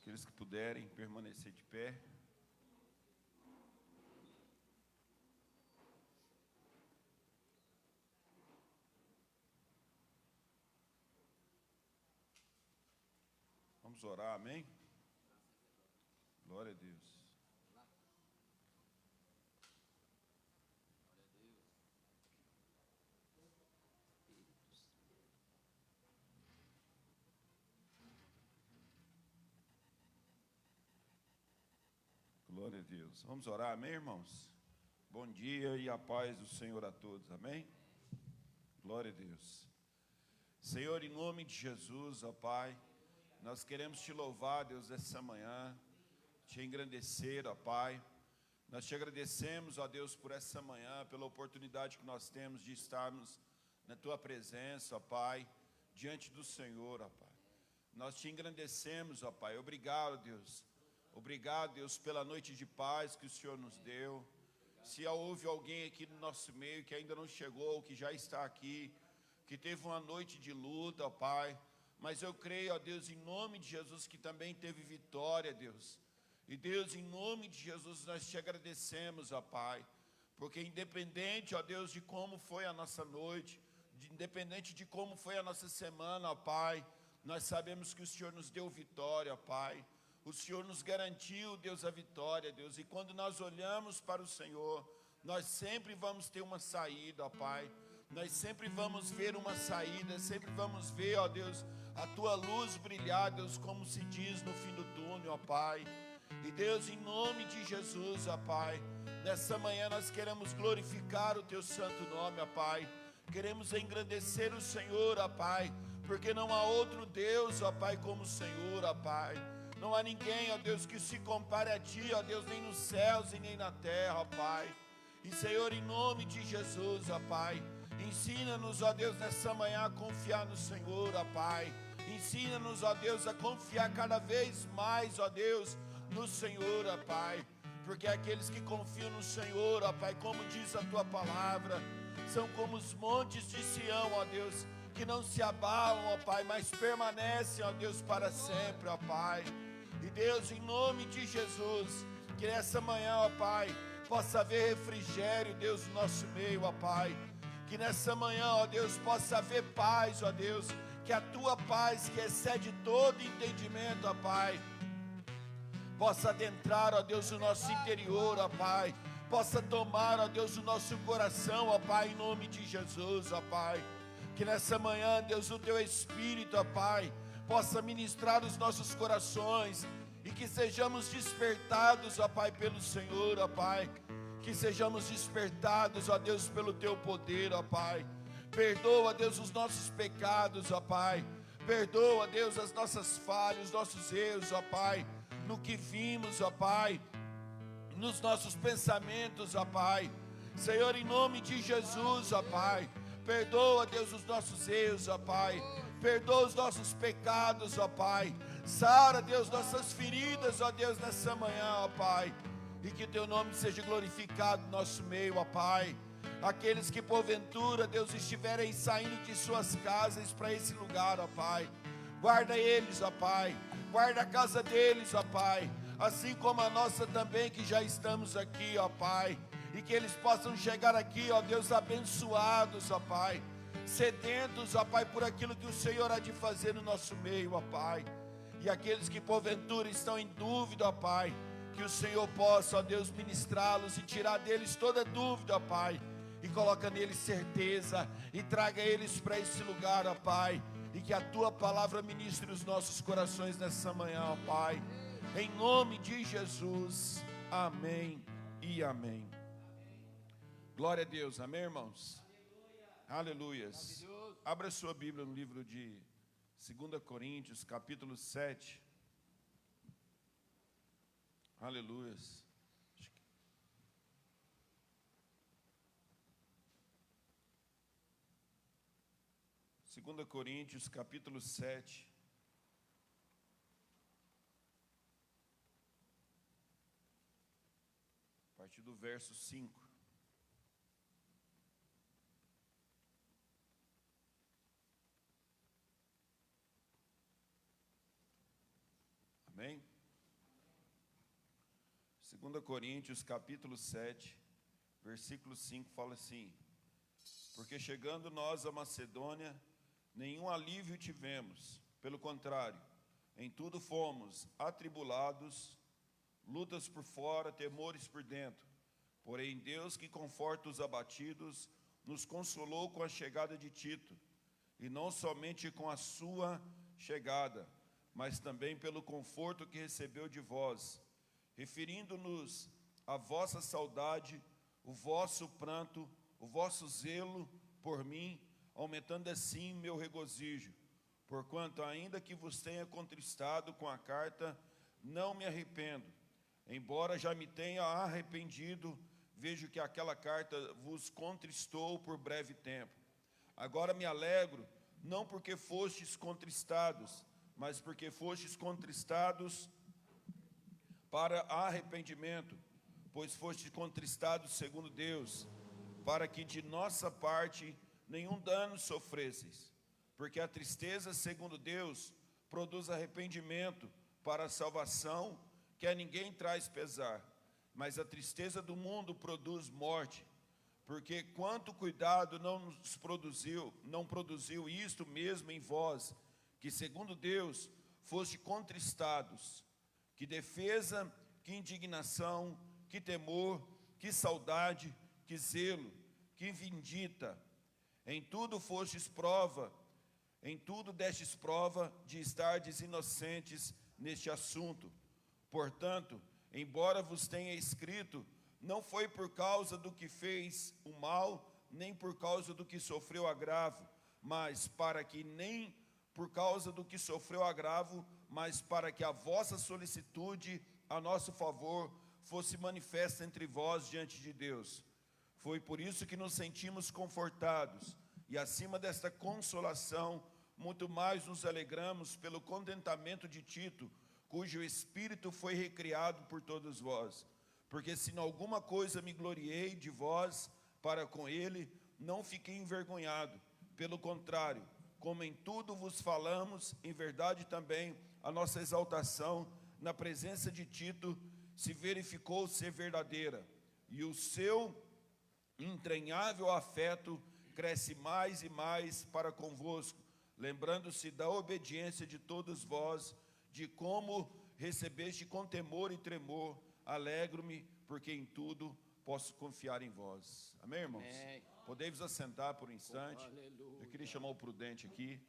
Aqueles que puderem permanecer de pé. Vamos orar, amém? Glória a Deus. Glória a Deus. Vamos orar, amém, irmãos? Bom dia e a paz do Senhor a todos, amém? Glória a Deus. Senhor, em nome de Jesus, ó Pai, nós queremos te louvar, Deus, essa manhã, te engrandecer, ó Pai. Nós te agradecemos, ó Deus, por essa manhã, pela oportunidade que nós temos de estarmos na tua presença, ó Pai, diante do Senhor, ó Pai. Nós te engrandecemos, ó Pai. Obrigado, Deus. Obrigado, Deus, pela noite de paz que o Senhor nos deu. Se houve alguém aqui no nosso meio que ainda não chegou, que já está aqui, que teve uma noite de luta, ó Pai, mas eu creio, ó Deus, em nome de Jesus, que também teve vitória, Deus. E Deus, em nome de Jesus, nós te agradecemos, ó Pai, porque independente, ó Deus, de como foi a nossa noite, independente de como foi a nossa semana, ó Pai, nós sabemos que o Senhor nos deu vitória, ó Pai. O Senhor nos garantiu, Deus, a vitória, Deus. E quando nós olhamos para o Senhor, nós sempre vamos ter uma saída, ó Pai. Nós sempre vamos ver uma saída, sempre vamos ver, ó Deus, a Tua luz brilhar, Deus, como se diz no fim do túnel, ó Pai. E Deus, em nome de Jesus, ó Pai, nessa manhã nós queremos glorificar o Teu santo nome, ó Pai. Queremos engrandecer o Senhor, ó Pai, porque não há outro Deus, ó Pai, como o Senhor, ó Pai. Não há ninguém, ó Deus, que se compare a Ti, ó Deus, nem nos céus e nem na terra, ó Pai. E Senhor, em nome de Jesus, ó Pai, ensina-nos, ó Deus, nessa manhã a confiar no Senhor, ó Pai. Ensina-nos, ó Deus, a confiar cada vez mais, ó Deus, no Senhor, ó Pai. Porque aqueles que confiam no Senhor, ó Pai, como diz a Tua palavra, são como os montes de Sião, ó Deus, que não se abalam, ó Pai, mas permanecem, ó Deus, para sempre, ó Pai. E Deus, em nome de Jesus, que nessa manhã, ó Pai, possa haver refrigério, Deus, no nosso meio, ó Pai. Que nessa manhã, ó Deus, possa haver paz, ó Deus. Que a Tua paz, que excede todo entendimento, ó Pai, possa adentrar, ó Deus, o nosso interior, ó Pai. Possa tomar, ó Deus, o nosso coração, ó Pai, em nome de Jesus, ó Pai. Que nessa manhã, Deus, o Teu Espírito, ó Pai, possa ministrar os nossos corações e que sejamos despertados, ó Pai, pelo Senhor, ó Pai. Que sejamos despertados, ó Deus, pelo Teu poder, ó Pai. Perdoa, Deus, os nossos pecados, ó Pai. Perdoa, Deus, as nossas falhas, os nossos erros, ó Pai. No que vimos, ó Pai, nos nossos pensamentos, ó Pai. Senhor, em nome de Jesus, ó Pai, perdoa, Deus, os nossos erros, ó Pai. Perdoa os nossos pecados, ó Pai. Sara, Deus, nossas feridas, ó Deus, nessa manhã, ó Pai. E que o Teu nome seja glorificado no nosso meio, ó Pai. Aqueles que porventura, Deus, estiverem saindo de suas casas para esse lugar, ó Pai. Guarda eles, ó Pai. Guarda a casa deles, ó Pai. Assim como a nossa também, que já estamos aqui, ó Pai. E que eles possam chegar aqui, ó Deus, abençoados, ó Pai. Sedentos, ó Pai, por aquilo que o Senhor há de fazer no nosso meio, ó Pai. E aqueles que porventura estão em dúvida, ó Pai, que o Senhor possa, ó Deus, ministrá-los e tirar deles toda dúvida, ó Pai. E coloca neles certeza e traga eles para esse lugar, ó Pai. E que a Tua palavra ministre os nossos corações nessa manhã, ó Pai. Em nome de Jesus, amém e amém. Glória a Deus, amém, irmãos? Aleluias. Abra sua Bíblia no livro de 2 Coríntios, capítulo 7. Aleluias. 2 Coríntios, capítulo 7. A partir do verso 5. Amém? 2 Coríntios, capítulo 7, versículo 5, fala assim: porque chegando nós à Macedônia, nenhum alívio tivemos, pelo contrário, em tudo fomos atribulados, lutas por fora, temores por dentro. Porém, Deus, que conforta os abatidos, nos consolou com a chegada de Tito, e não somente com a sua chegada, mas também pelo conforto que recebeu de vós, referindo-nos à vossa saudade, o vosso pranto, o vosso zelo por mim, aumentando assim meu regozijo. Porquanto, ainda que vos tenha contristado com a carta, não me arrependo. Embora já me tenha arrependido, vejo que aquela carta vos contristou por breve tempo. Agora me alegro, não porque fostes contristados, mas porque fostes contristados para arrependimento, pois fostes contristados segundo Deus, para que de nossa parte nenhum dano sofresseis. Porque a tristeza, segundo Deus, produz arrependimento para a salvação, que a ninguém traz pesar. Mas a tristeza do mundo produz morte. Porque quanto cuidado não produziu isto mesmo em vós, que segundo Deus foste contristados. Que defesa, que indignação, que temor, que saudade, que zelo, que vindita. Em tudo destes prova de estardes inocentes neste assunto. Portanto, embora vos tenha escrito, não foi por causa do que fez o mal, nem por causa do que sofreu agravo, mas para que nem por causa do que sofreu agravo, mas para que a vossa solicitude a nosso favor fosse manifesta entre vós diante de Deus. Foi por isso que nos sentimos confortados, e acima desta consolação, muito mais nos alegramos pelo contentamento de Tito, cujo espírito foi recriado por todos vós. Porque se em alguma coisa me gloriei de vós para com ele, não fiquei envergonhado. Pelo contrário, como em tudo vos falamos, em verdade também, a nossa exaltação na presença de Tito se verificou ser verdadeira, e o seu entranhável afeto cresce mais e mais para convosco, lembrando-se da obediência de todos vós, de como recebeste com temor e tremor. Alegro-me, porque em tudo posso confiar em vós. Amém, irmãos? Amém. Podei-vos assentar por um instante. Aleluia. Eu queria chamar o Prudente aqui.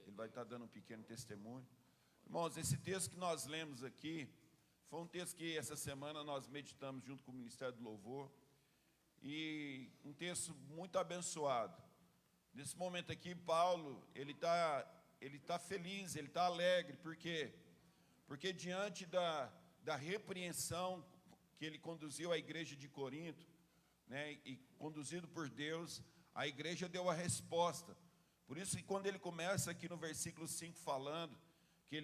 Ele vai estar dando um pequeno testemunho. Irmãos, esse texto que nós lemos aqui, foi um texto que essa semana nós meditamos junto com o Ministério do Louvor. E um texto muito abençoado. Nesse momento aqui, Paulo, ele tá feliz, ele está alegre. Por quê? Porque diante da repreensão que ele conduziu à igreja de Corinto, né, e conduzido por Deus, a igreja deu a resposta. Por isso que quando ele começa aqui no versículo 5 falando que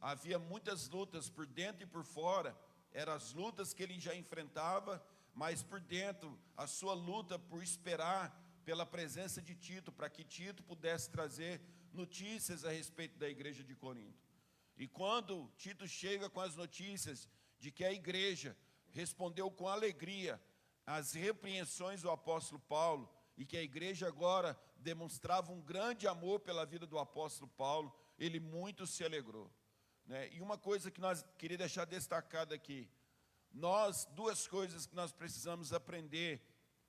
havia muitas lutas por dentro e por fora, eram as lutas que ele já enfrentava, mas por dentro, a sua luta por esperar pela presença de Tito, para que Tito pudesse trazer notícias a respeito da igreja de Corinto. E quando Tito chega com as notícias de que a igreja respondeu com alegria às repreensões do apóstolo Paulo, e que a igreja agora demonstrava um grande amor pela vida do apóstolo Paulo, ele muito se alegrou, né? E uma coisa que nós queria deixar destacada aqui, duas coisas que nós precisamos aprender,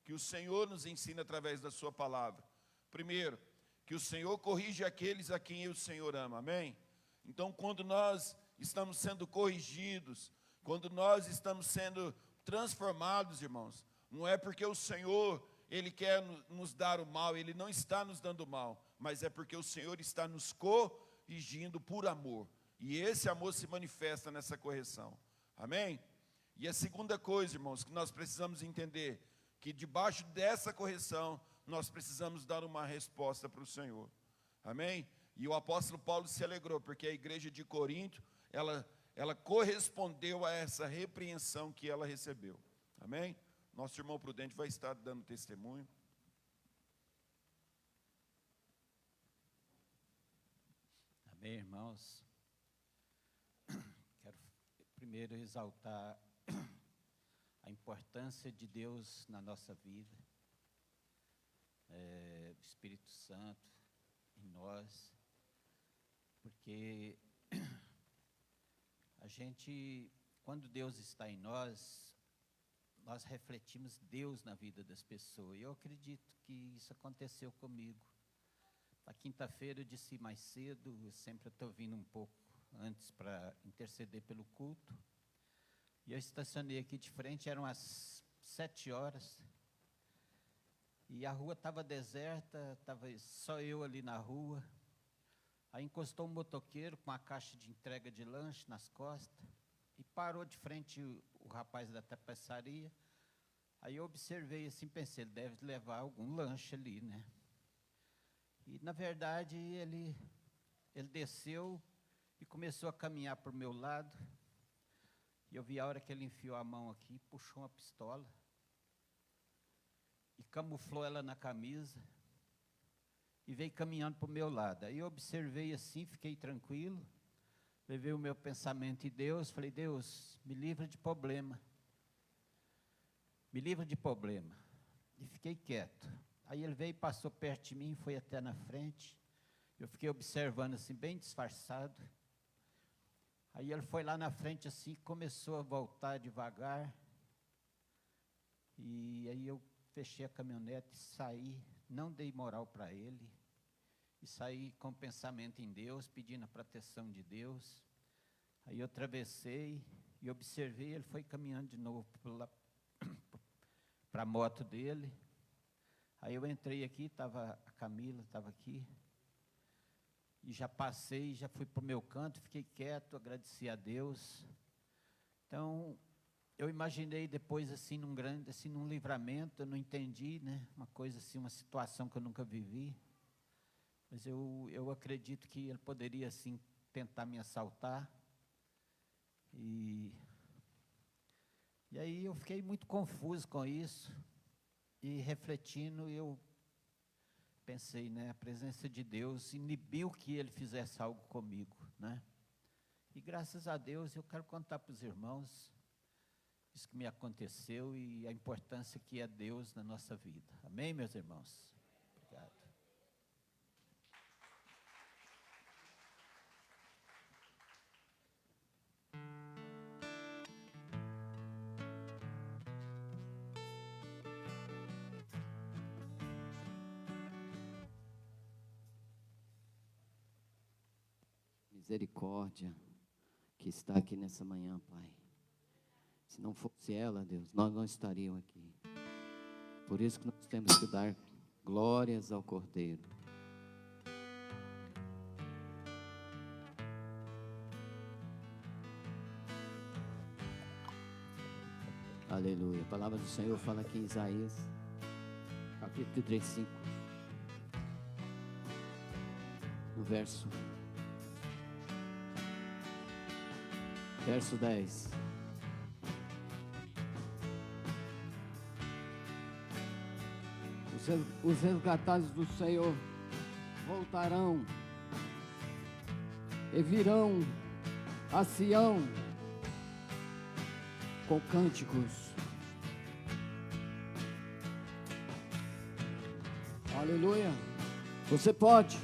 que o Senhor nos ensina através da sua palavra. Primeiro, que o Senhor corrige aqueles a quem o Senhor ama, amém? Então, quando nós estamos sendo corrigidos, quando nós estamos sendo transformados, irmãos, não é porque o Senhor, Ele quer nos dar o mal, Ele não está nos dando o mal, mas é porque o Senhor está nos corrigindo por amor, e esse amor se manifesta nessa correção, amém? E a segunda coisa, irmãos, que nós precisamos entender, que debaixo dessa correção, nós precisamos dar uma resposta para o Senhor, amém? E o apóstolo Paulo se alegrou, porque a igreja de Corinto, ela correspondeu a essa repreensão que ela recebeu, amém? Nosso irmão Prudente vai estar dando testemunho. Amém, irmãos? Quero primeiro exaltar a importância de Deus na nossa vida, o Espírito Santo em nós, porque a gente, quando Deus está em nós, nós refletimos Deus na vida das pessoas. E eu acredito que isso aconteceu comigo. Na quinta-feira eu disse mais cedo, eu sempre estou vindo um pouco antes para interceder pelo culto. E eu estacionei aqui de frente, eram as 7 horas. E a rua estava deserta, estava só eu ali na rua. Aí encostou um motoqueiro com a caixa de entrega de lanche nas costas e parou de frente o rapaz da tapeçaria. Aí eu observei assim, pensei, ele deve levar algum lanche ali, né? E na verdade ele desceu e começou a caminhar para o meu lado. E eu vi a hora que ele enfiou a mão aqui, puxou uma pistola e camuflou ela na camisa e veio caminhando para o meu lado. Aí eu observei assim, fiquei tranquilo, levei o meu pensamento em Deus, falei, Deus, me livra de problema, me livra de problema. E fiquei quieto. Aí ele veio e passou perto de mim, foi até na frente, eu fiquei observando assim, bem disfarçado. Aí ele foi lá na frente assim, começou a voltar devagar, e aí eu fechei a caminhonete e saí, não dei moral para ele, e saí com pensamento em Deus, pedindo a proteção de Deus. Aí eu atravessei e observei, ele foi caminhando de novo para a moto dele. Aí eu entrei aqui, estava a Camila, estava aqui, e já passei, já fui para o meu canto, fiquei quieto, agradeci a Deus. Então, eu imaginei depois assim, num livramento, eu não entendi, né, uma coisa assim, uma situação que eu nunca vivi. Mas eu acredito que ele poderia, assim, tentar me assaltar. E aí eu fiquei muito confuso com isso. E refletindo, eu pensei, né, a presença de Deus inibiu que ele fizesse algo comigo, né? E graças a Deus eu quero contar para os irmãos isso que me aconteceu e a importância que é Deus na nossa vida. Amém, meus irmãos? Obrigado. Misericórdia que está aqui nessa manhã, Pai. Se não fosse ela, Deus, nós não estaríamos aqui. Por isso que nós temos que dar glórias ao Cordeiro. Aleluia. A palavra do Senhor fala aqui em Isaías, capítulo 35, no verso 10. Os resgatados do Senhor voltarão e virão a Sião com cânticos. Aleluia. Você pode,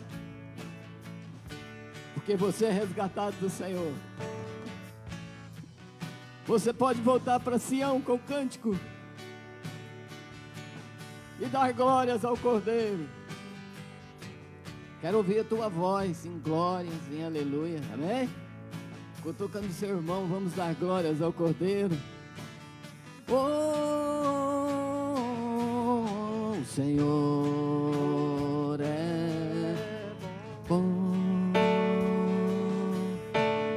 porque você é resgatado do Senhor. Você pode voltar para Sião com cântico e dar glórias ao Cordeiro. Quero ouvir a tua voz em glórias, em aleluia, amém? Cutucando o seu irmão, vamos dar glórias ao Cordeiro. Oh, o Senhor é bom,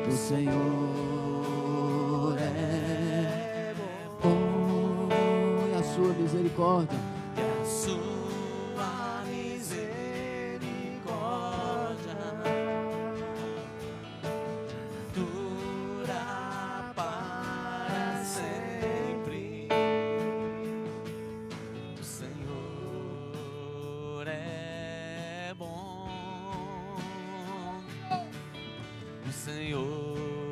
o Senhor é bom, e a sua misericórdia. Senhor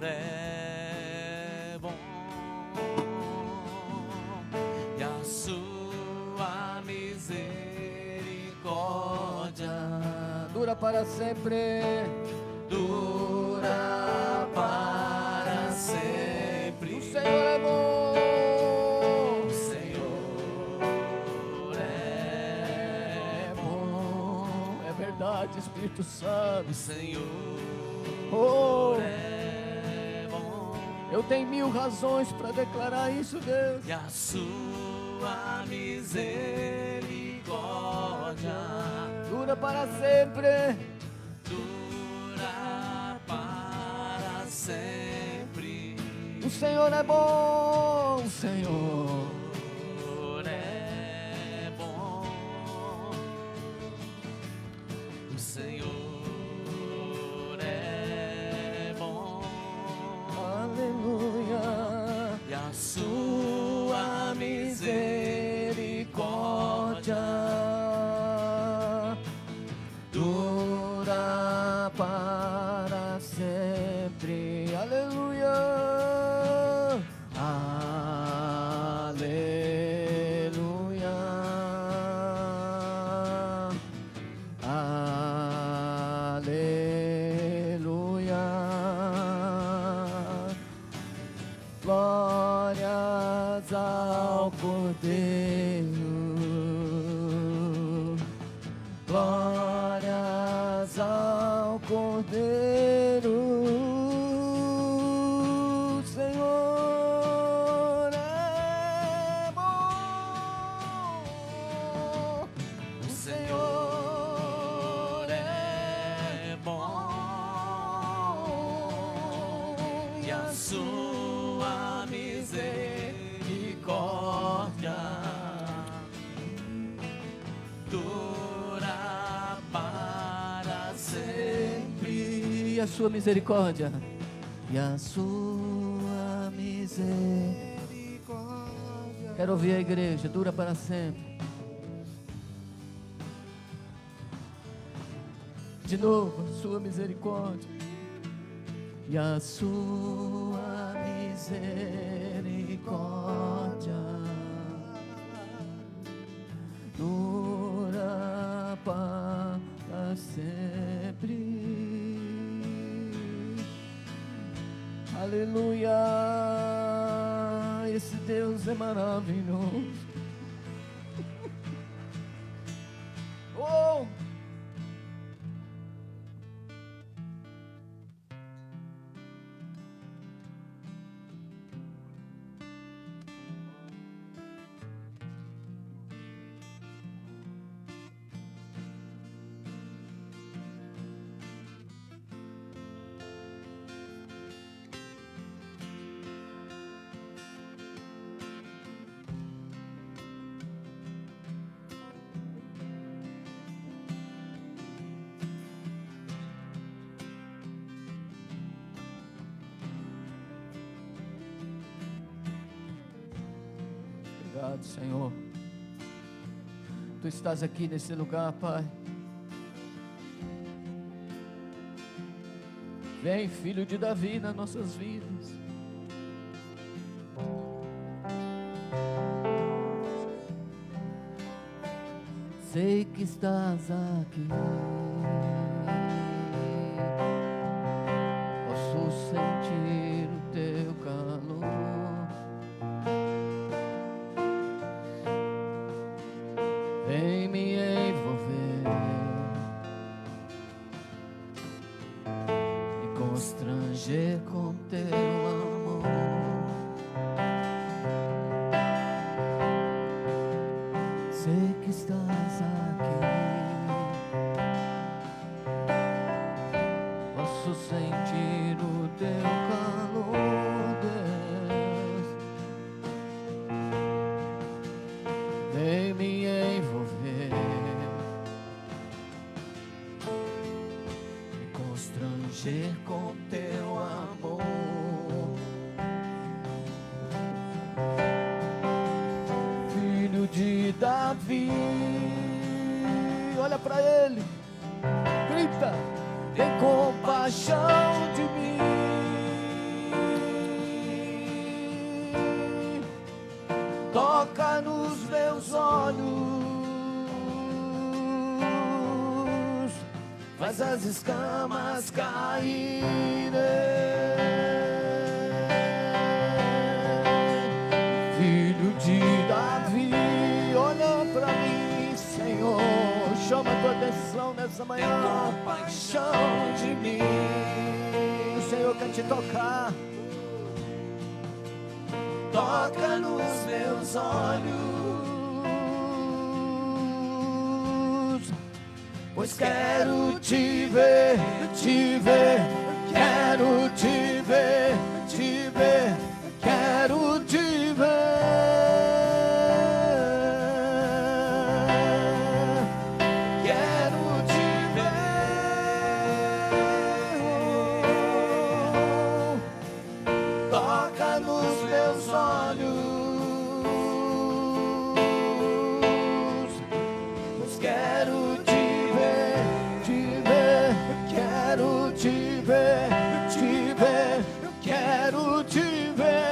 é bom. para sempre. Dura para sempre. O Senhor é bom. O Senhor é bom. É verdade, Espírito Santo. O Senhor Oh, é bom. eu tenho 1000 razões para declarar isso, Deus. E a sua misericórdia Dura para sempre. dura para sempre. O Senhor é bom. O Senhor. É bom. O Senhor é bom. Aleluia. E a sua misericórdia Dura para sempre. Aleluia. Aleluia. Aleluia. Glórias ao Cordeiro. Glórias ao Cordeiro. O Senhor é bom. O Senhor é bom. E a sua misericórdia dura para sempre. E a sua misericórdia. E a sua misericórdia. Quero ouvir a igreja. Dura para sempre. De novo, a sua misericórdia. E a sua misericórdia dura para sempre. Aleluia. Esse Deus é maravilhoso. Oh! Obrigado, Senhor. Tu estás aqui nesse lugar, Pai. Vem, Filho de Davi, nas nossas vidas. Sei que estás aqui. Posso sentir o teu calor. Vem me envolver e constranger com teu amor. Sei que estás aqui. Posso sentir o teu calor, Deus. Vem me envolver e constranger com teu amor. Filho de Davi, olha pra ele, grita: tem compaixão de mim. Toca nos meus olhos, faz as escamas caírem. Filho de Davi, olha pra mim, Senhor, chama tua atenção nessa manhã, compaixão de mim. O Senhor quer te tocar. Toca nos meus olhos, pois quero te ver, quero te ver, quero te ver, quero te ver. Toca nos meus olhos, pois quero te ver, quero te ver, quero te ver, quero te ver.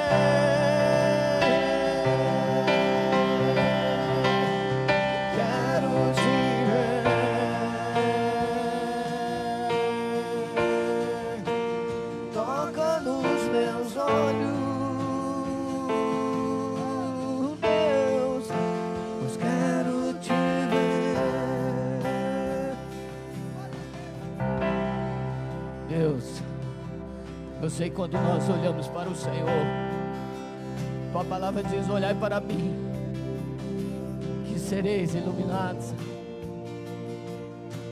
Toca nos meus olhos, Deus, pois quero te ver. Deus, eu sei quando nós olhamos para o Senhor, tua palavra diz: olhai para mim, que sereis iluminados.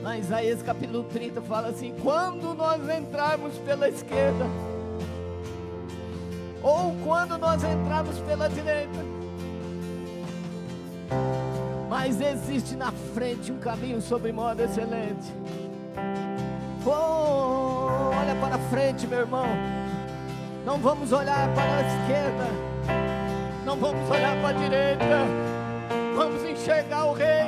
Lá em Isaías capítulo 30 fala assim: quando nós entrarmos pela esquerda, ou quando nós entrarmos pela direita, mas existe na frente um caminho sobre modo excelente. Oh, olha para frente, meu irmão. Não vamos olhar para a esquerda, não vamos olhar para a direita. Vamos enxergar o Rei,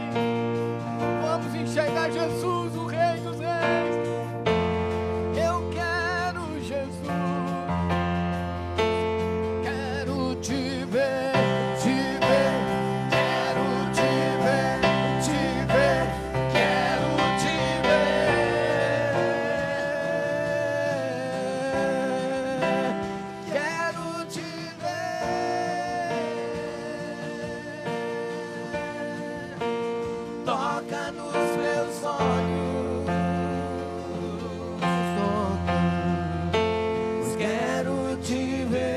vamos enxergar Jesus, o Rei dos Reis. Eu quero Jesus, quero te ver, quero te ver, quero te ver, quero te ver. Toca nos meus olhos, pois quero te ver.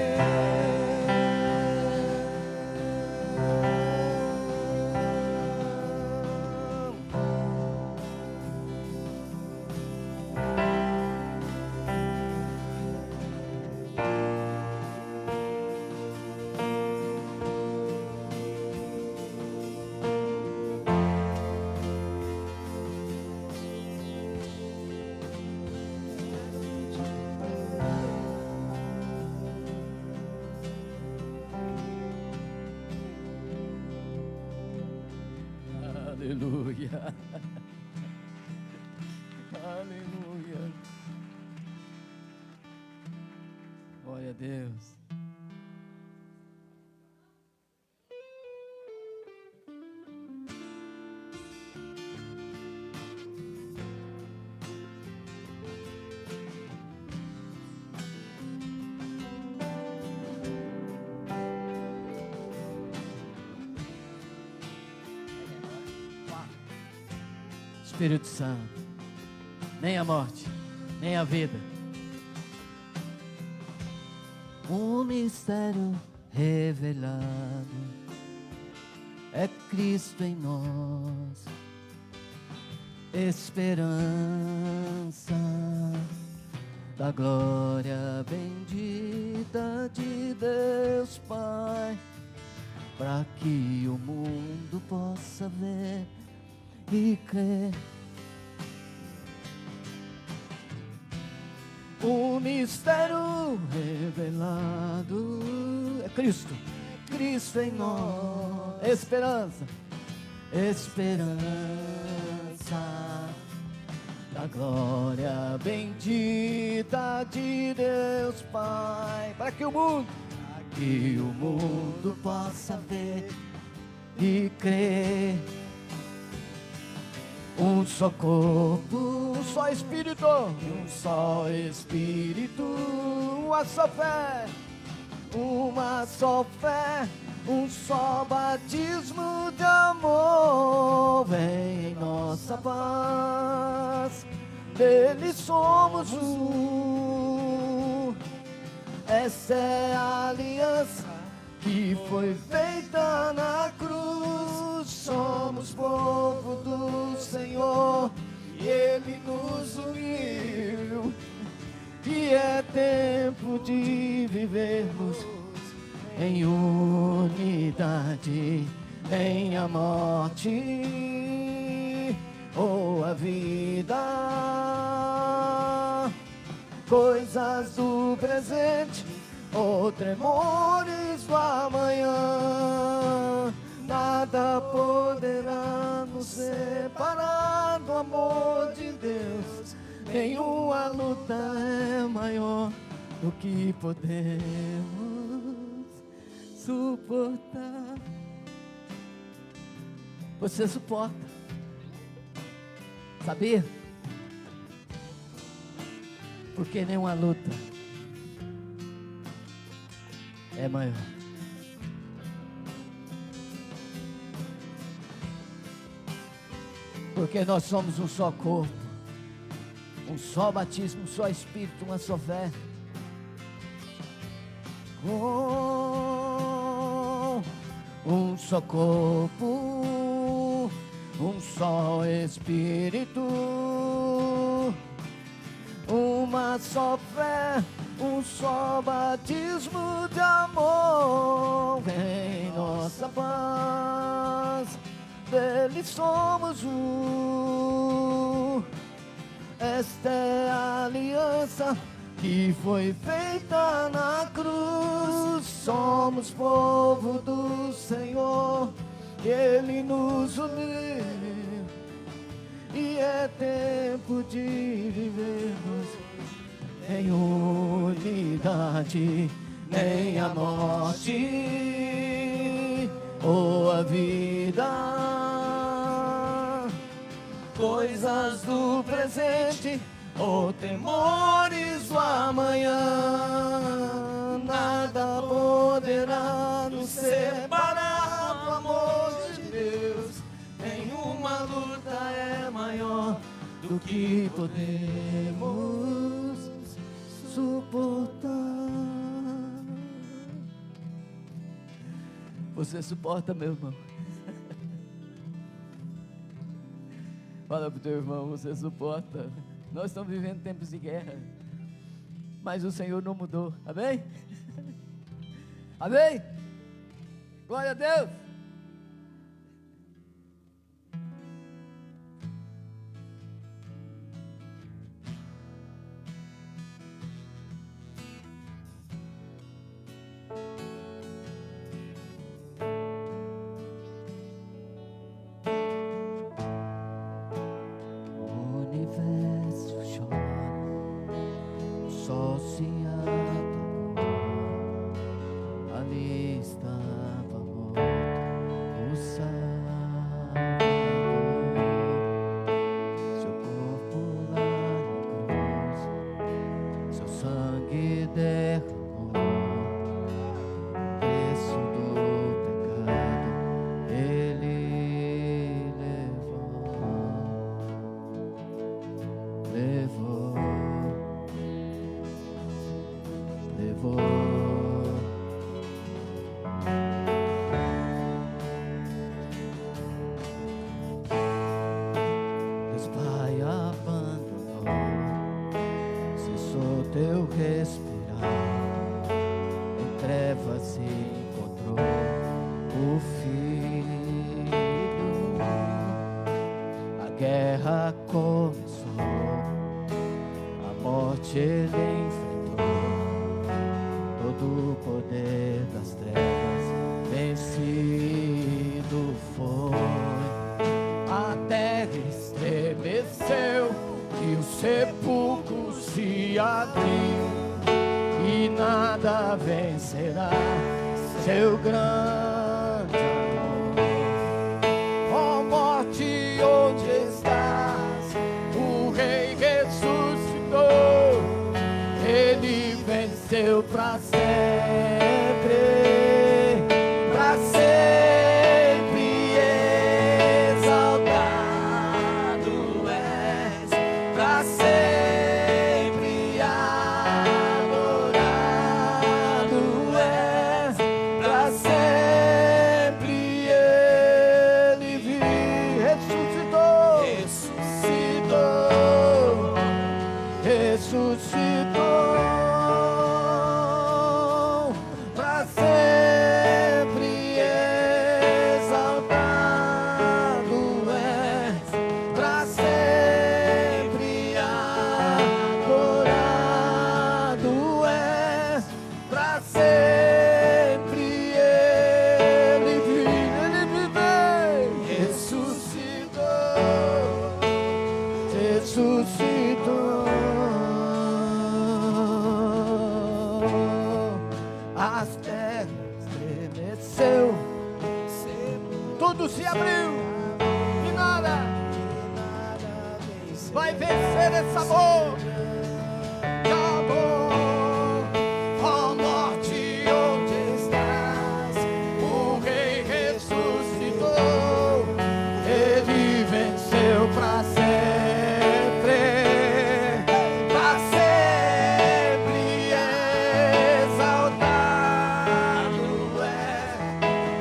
Aleluia. Aleluia. Glória a Deus. Espírito Santo, nem a morte, nem a vida. Um mistério revelado é Cristo em nós, esperança da glória bendita de Deus Pai, para que o mundo possa ver e crer. O mistério revelado é Cristo, Cristo em nós, esperança, esperança da glória bendita de Deus Pai, para que o mundo possa ver e crer. Um só corpo, um só Espírito, uma só fé, uma só fé, um só batismo de amor. Vem em nossa paz, dele somos um. Essa é a aliança que foi feita na cruz. Somos povo do Senhor e Ele nos uniu. E é tempo de vivermos em unidade, nem a morte ou a vida. Coisas do presente ou tremores do amanhã, nada poderá nos separar do amor de Deus. Nenhuma luta é maior do que podemos suportar. Você suporta, sabia? Porque nenhuma luta é maior. Porque nós somos um só corpo, um só batismo, um só Espírito, uma só fé. Um só corpo, um só Espírito, uma só fé, um só batismo de amor. Vem nossa paz, dele somos um. Esta é a aliança que foi feita na cruz. Somos povo do Senhor, Ele nos uniu. E é tempo de vivermos em unidade, nem a morte ou a vida. Coisas do presente ou temores do amanhã, nada poderá nos separar do amor de Deus. Nenhuma luta é maior do que podemos suportar. Você suporta, meu irmão? Fala pro teu irmão, você suporta. Nós estamos vivendo tempos de guerra, mas o Senhor não mudou, amém? Amém? Glória a Deus! Seu grande amor. Ó morte, onde está? venceu pra sempre, pra sempre exaltado és, pra sempre adorado és, pra sempre ele ressuscitou, ressuscitou, pra sempre exaltado és, pra sempre adorado és, pra sempre ele viveu, ressuscitou. As terras estremeceu, tudo se abriu e nada vai vencer esse amor. Amor, ó morte, onde estás? O Rei ressuscitou, ele venceu pra sempre, pra sempre exaltado é,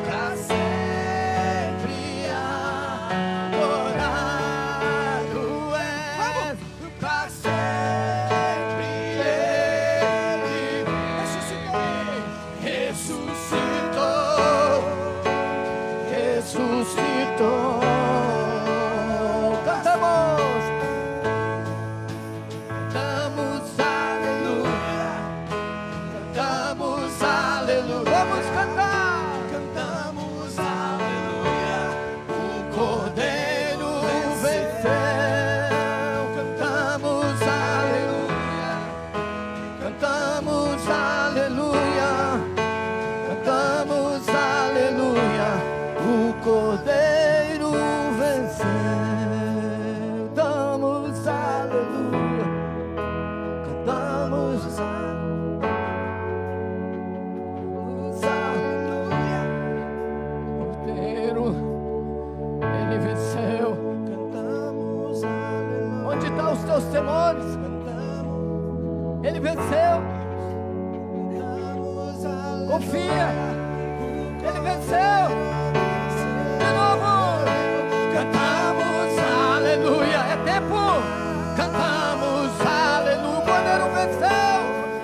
pra sempre adorado é, pra sempre ele ressuscitou. Cantamos, aleluia, cantamos aleluia, vamos cantar, cantamos aleluia, o Cordeiro venceu, cantamos aleluia, cantamos aleluia, cantamos aleluia, o Cordeiro venceu, damos aleluia, cantamos aleluia, Cordeiro, ele venceu, cantamos aleluia. Onde estão os teus temores? Cantamos, ele venceu, cantamos aleluia. Confia, ele venceu. De novo, cantamos aleluia, é tempo, cantamos aleluia, o Cordeiro venceu,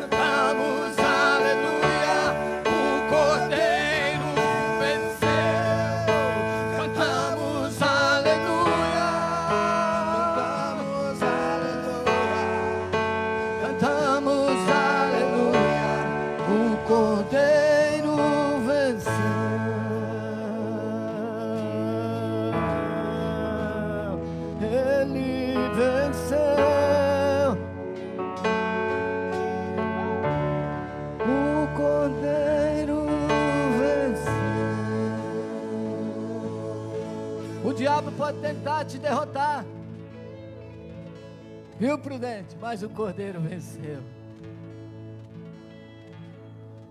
cantamos aleluia, o Cordeiro venceu, cantamos aleluia, cantamos aleluia, o Cordeiro venceu. Ele venceu, o Cordeiro venceu. O diabo pode tentar te derrotar, viu, Prudente? Mas o Cordeiro venceu.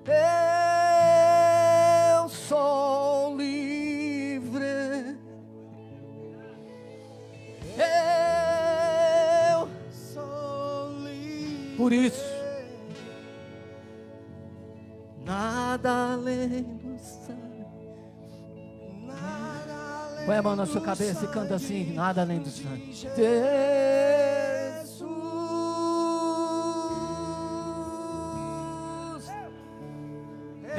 Eu sou livre. Eu sou livre. Por isso, nada além do sangue. Põe a mão na sua cabeça e canta assim: nada além do sangue. Jesus, eu.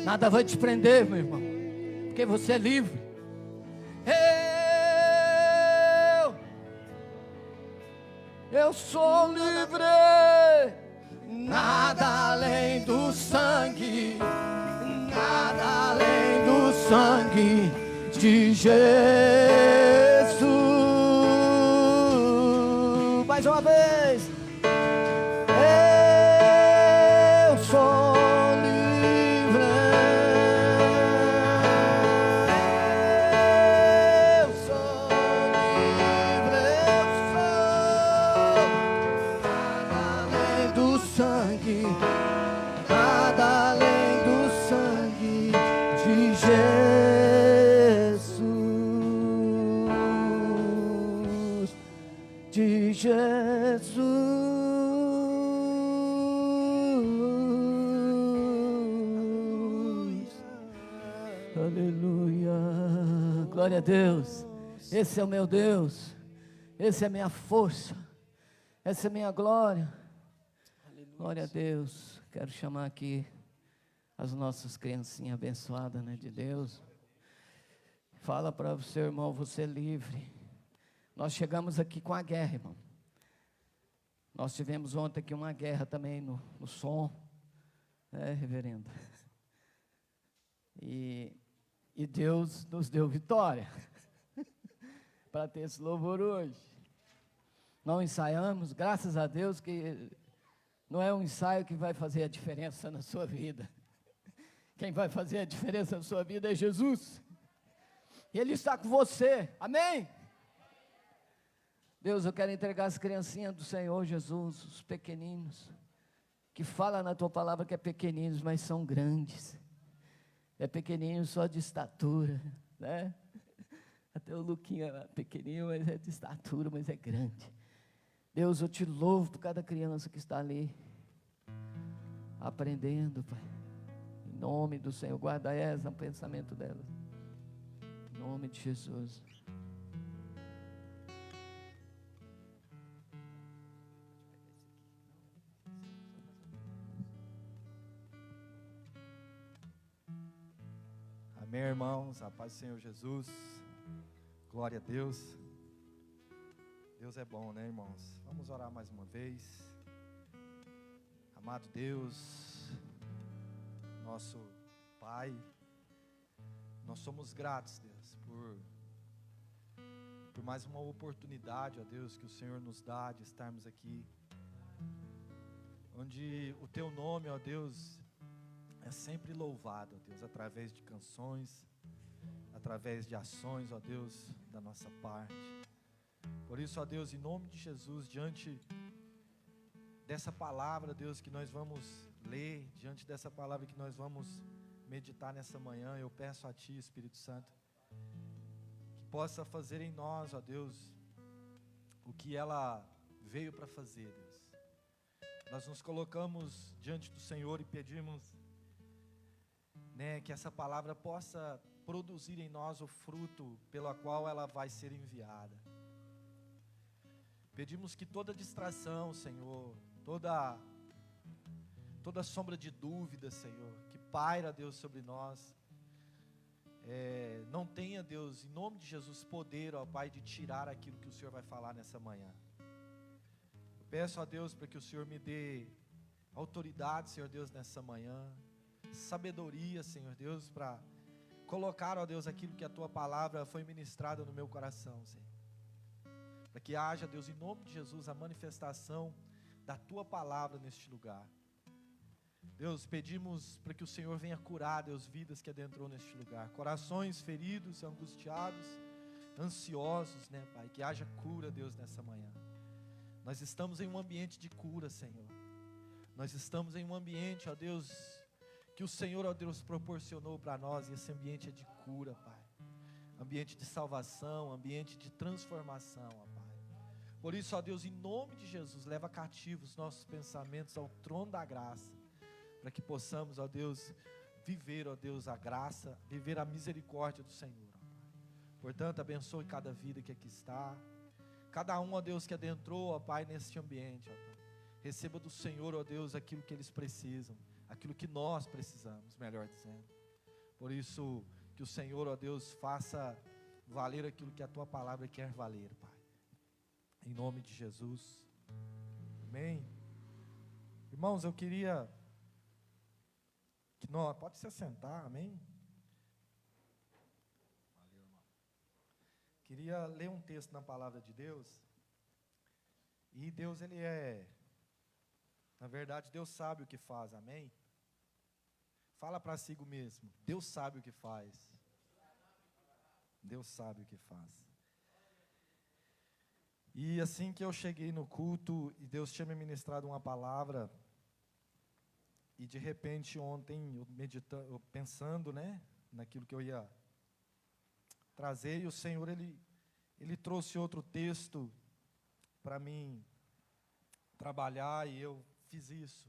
Nada vai te prender, meu irmão, porque você é livre. Eu sou livre, nada além do sangue, nada além do sangue de Jesus. Mais uma vez, eu sou livre. Eu sou livre, eu sou sangue, nada além do sangue de Jesus, de Jesus. Aleluia, glória a Deus. Esse é o meu Deus, esse é a minha força, essa é a minha glória. Glória a Deus. Quero chamar aqui as nossas criancinhas abençoadas, né, de Deus. Fala para o seu irmão, você é livre. Nós chegamos aqui com a guerra, irmão. Nós tivemos ontem aqui uma guerra também no som, né, reverendo? E Deus nos deu vitória para ter esse louvor hoje. Não ensaiamos, graças a Deus, que não é um ensaio que vai fazer a diferença na sua vida. Quem vai fazer a diferença na sua vida é Jesus. E Ele está com você, amém? Deus, eu quero entregar as criancinhas do Senhor Jesus, os pequeninos, que fala na Tua palavra que é pequeninos, mas são grandes. É pequenininho só de estatura, né? Até o Luquinha é pequenininho, mas é de estatura, mas é grande. Deus, eu te louvo por cada criança que está ali, aprendendo, Pai. Em nome do Senhor, guarda essa, o pensamento dela. Em nome de Jesus. Amém, irmãos, a paz do Senhor Jesus, glória a Deus. Deus é bom, né, irmãos? Vamos orar mais uma vez. Amado Deus, nosso Pai, nós somos gratos, Deus, por mais uma oportunidade, ó Deus, que o Senhor nos dá de estarmos aqui, onde o Teu nome, ó Deus, é sempre louvado, ó Deus, através de canções, através de ações, ó Deus, da nossa parte. Por isso, ó Deus, em nome de Jesus, diante dessa palavra, Deus, que nós vamos ler, diante dessa palavra que nós vamos meditar nessa manhã, eu peço a Ti, Espírito Santo, que possa fazer em nós, ó Deus, o que ela veio para fazer, Deus. Nós nos colocamos diante do Senhor e pedimos, né, que essa palavra possa produzir em nós o fruto pelo qual ela vai ser enviada. Pedimos que toda distração, Senhor, toda sombra de dúvida, Senhor, que paira, Deus, sobre nós, não tenha, Deus, em nome de Jesus, poder, ó Pai, de tirar aquilo que o Senhor vai falar nessa manhã. Eu peço a Deus para que o Senhor me dê autoridade, Senhor Deus, nessa manhã, sabedoria, Senhor Deus, para colocar, ó Deus, aquilo que a Tua palavra foi ministrada no meu coração, Senhor. Para que haja, Deus, em nome de Jesus, a manifestação da Tua palavra neste lugar. Deus, pedimos para que o Senhor venha curar, Deus, vidas que adentrou neste lugar, corações feridos, angustiados, ansiosos, né, Pai, que haja cura, Deus, nessa manhã. Nós estamos em um ambiente de cura, Senhor. Nós estamos em um ambiente, ó Deus, que o Senhor, ó Deus, proporcionou para nós, e esse ambiente é de cura, Pai. Ambiente de salvação, ambiente de transformação, ó Pai. Por isso, ó Deus, em nome de Jesus, leva cativos os nossos pensamentos ao trono da graça, para que possamos, ó Deus, viver, ó Deus, a graça, viver a misericórdia do Senhor, ó Pai. Portanto, abençoe cada vida que aqui está, cada um, ó Deus, que adentrou, ó Pai, neste ambiente, ó Pai. Receba do Senhor, ó Deus, aquilo que eles precisam, aquilo que nós precisamos, melhor dizendo. Por isso, que o Senhor, ó Deus, faça valer aquilo que a Tua palavra quer valer, Pai. Em nome de Jesus. Amém. Irmãos, eu queria que nós, pode se assentar, amém? Valeu, irmão. Queria ler um texto na palavra de Deus. E Deus, Ele na verdade, Deus sabe o que faz, amém? Fala para si mesmo, Deus sabe o que faz. Deus sabe o que faz. E assim que eu cheguei no culto, e Deus tinha me ministrado uma palavra, E de repente ontem eu pensando, né, naquilo que eu ia trazer, e o Senhor ele trouxe outro texto para mim trabalhar, e eu fiz isso.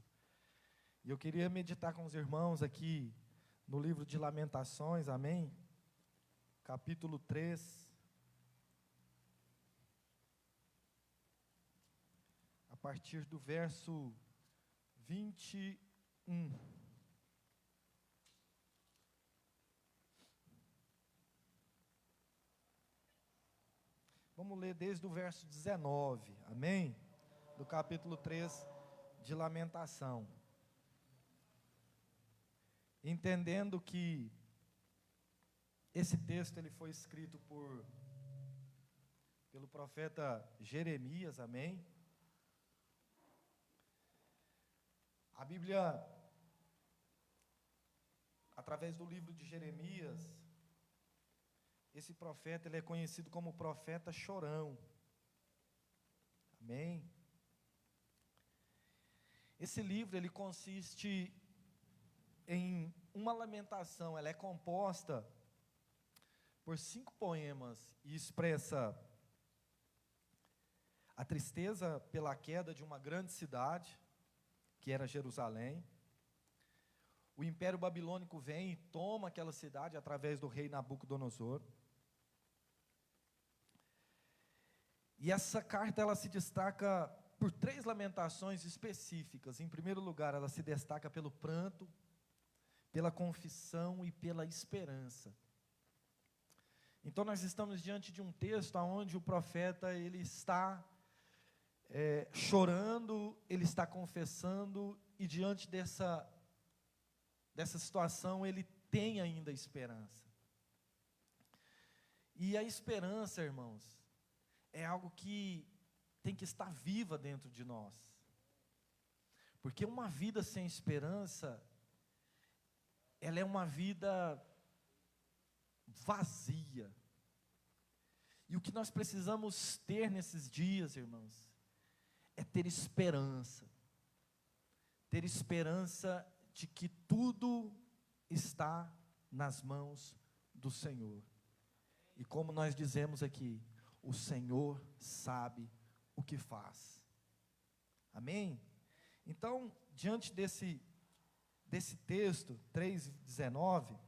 E eu queria meditar com os irmãos aqui no livro de Lamentações, amém? Capítulo 3. A partir do verso 21. Vamos ler desde o verso 19, amém? Do capítulo 3 de Lamentação. Entendendo que esse texto ele foi escrito pelo profeta Jeremias, amém? A Bíblia, através do livro de Jeremias, esse profeta ele é conhecido como profeta chorão, amém? Esse livro ele consiste em uma lamentação, ela é composta por 5 poemas e expressa a tristeza pela queda de uma grande cidade, que era Jerusalém. O Império Babilônico vem e toma aquela cidade através do rei Nabucodonosor. E essa carta ela se destaca por 3 lamentações específicas. Em primeiro lugar, ela se destaca pelo pranto, pela confissão e pela esperança. Então nós estamos diante de um texto onde o profeta ele está chorando, ele está confessando, e diante dessa situação ele tem ainda esperança. E a esperança, irmãos, é algo que tem que estar viva dentro de nós. Porque uma vida sem esperança, ela é uma vida vazia. E o que nós precisamos ter nesses dias, irmãos, é ter esperança. Ter esperança de que tudo está nas mãos do Senhor. E como nós dizemos aqui, o Senhor sabe o que faz. Amém? Então, diante desse texto, 3:19,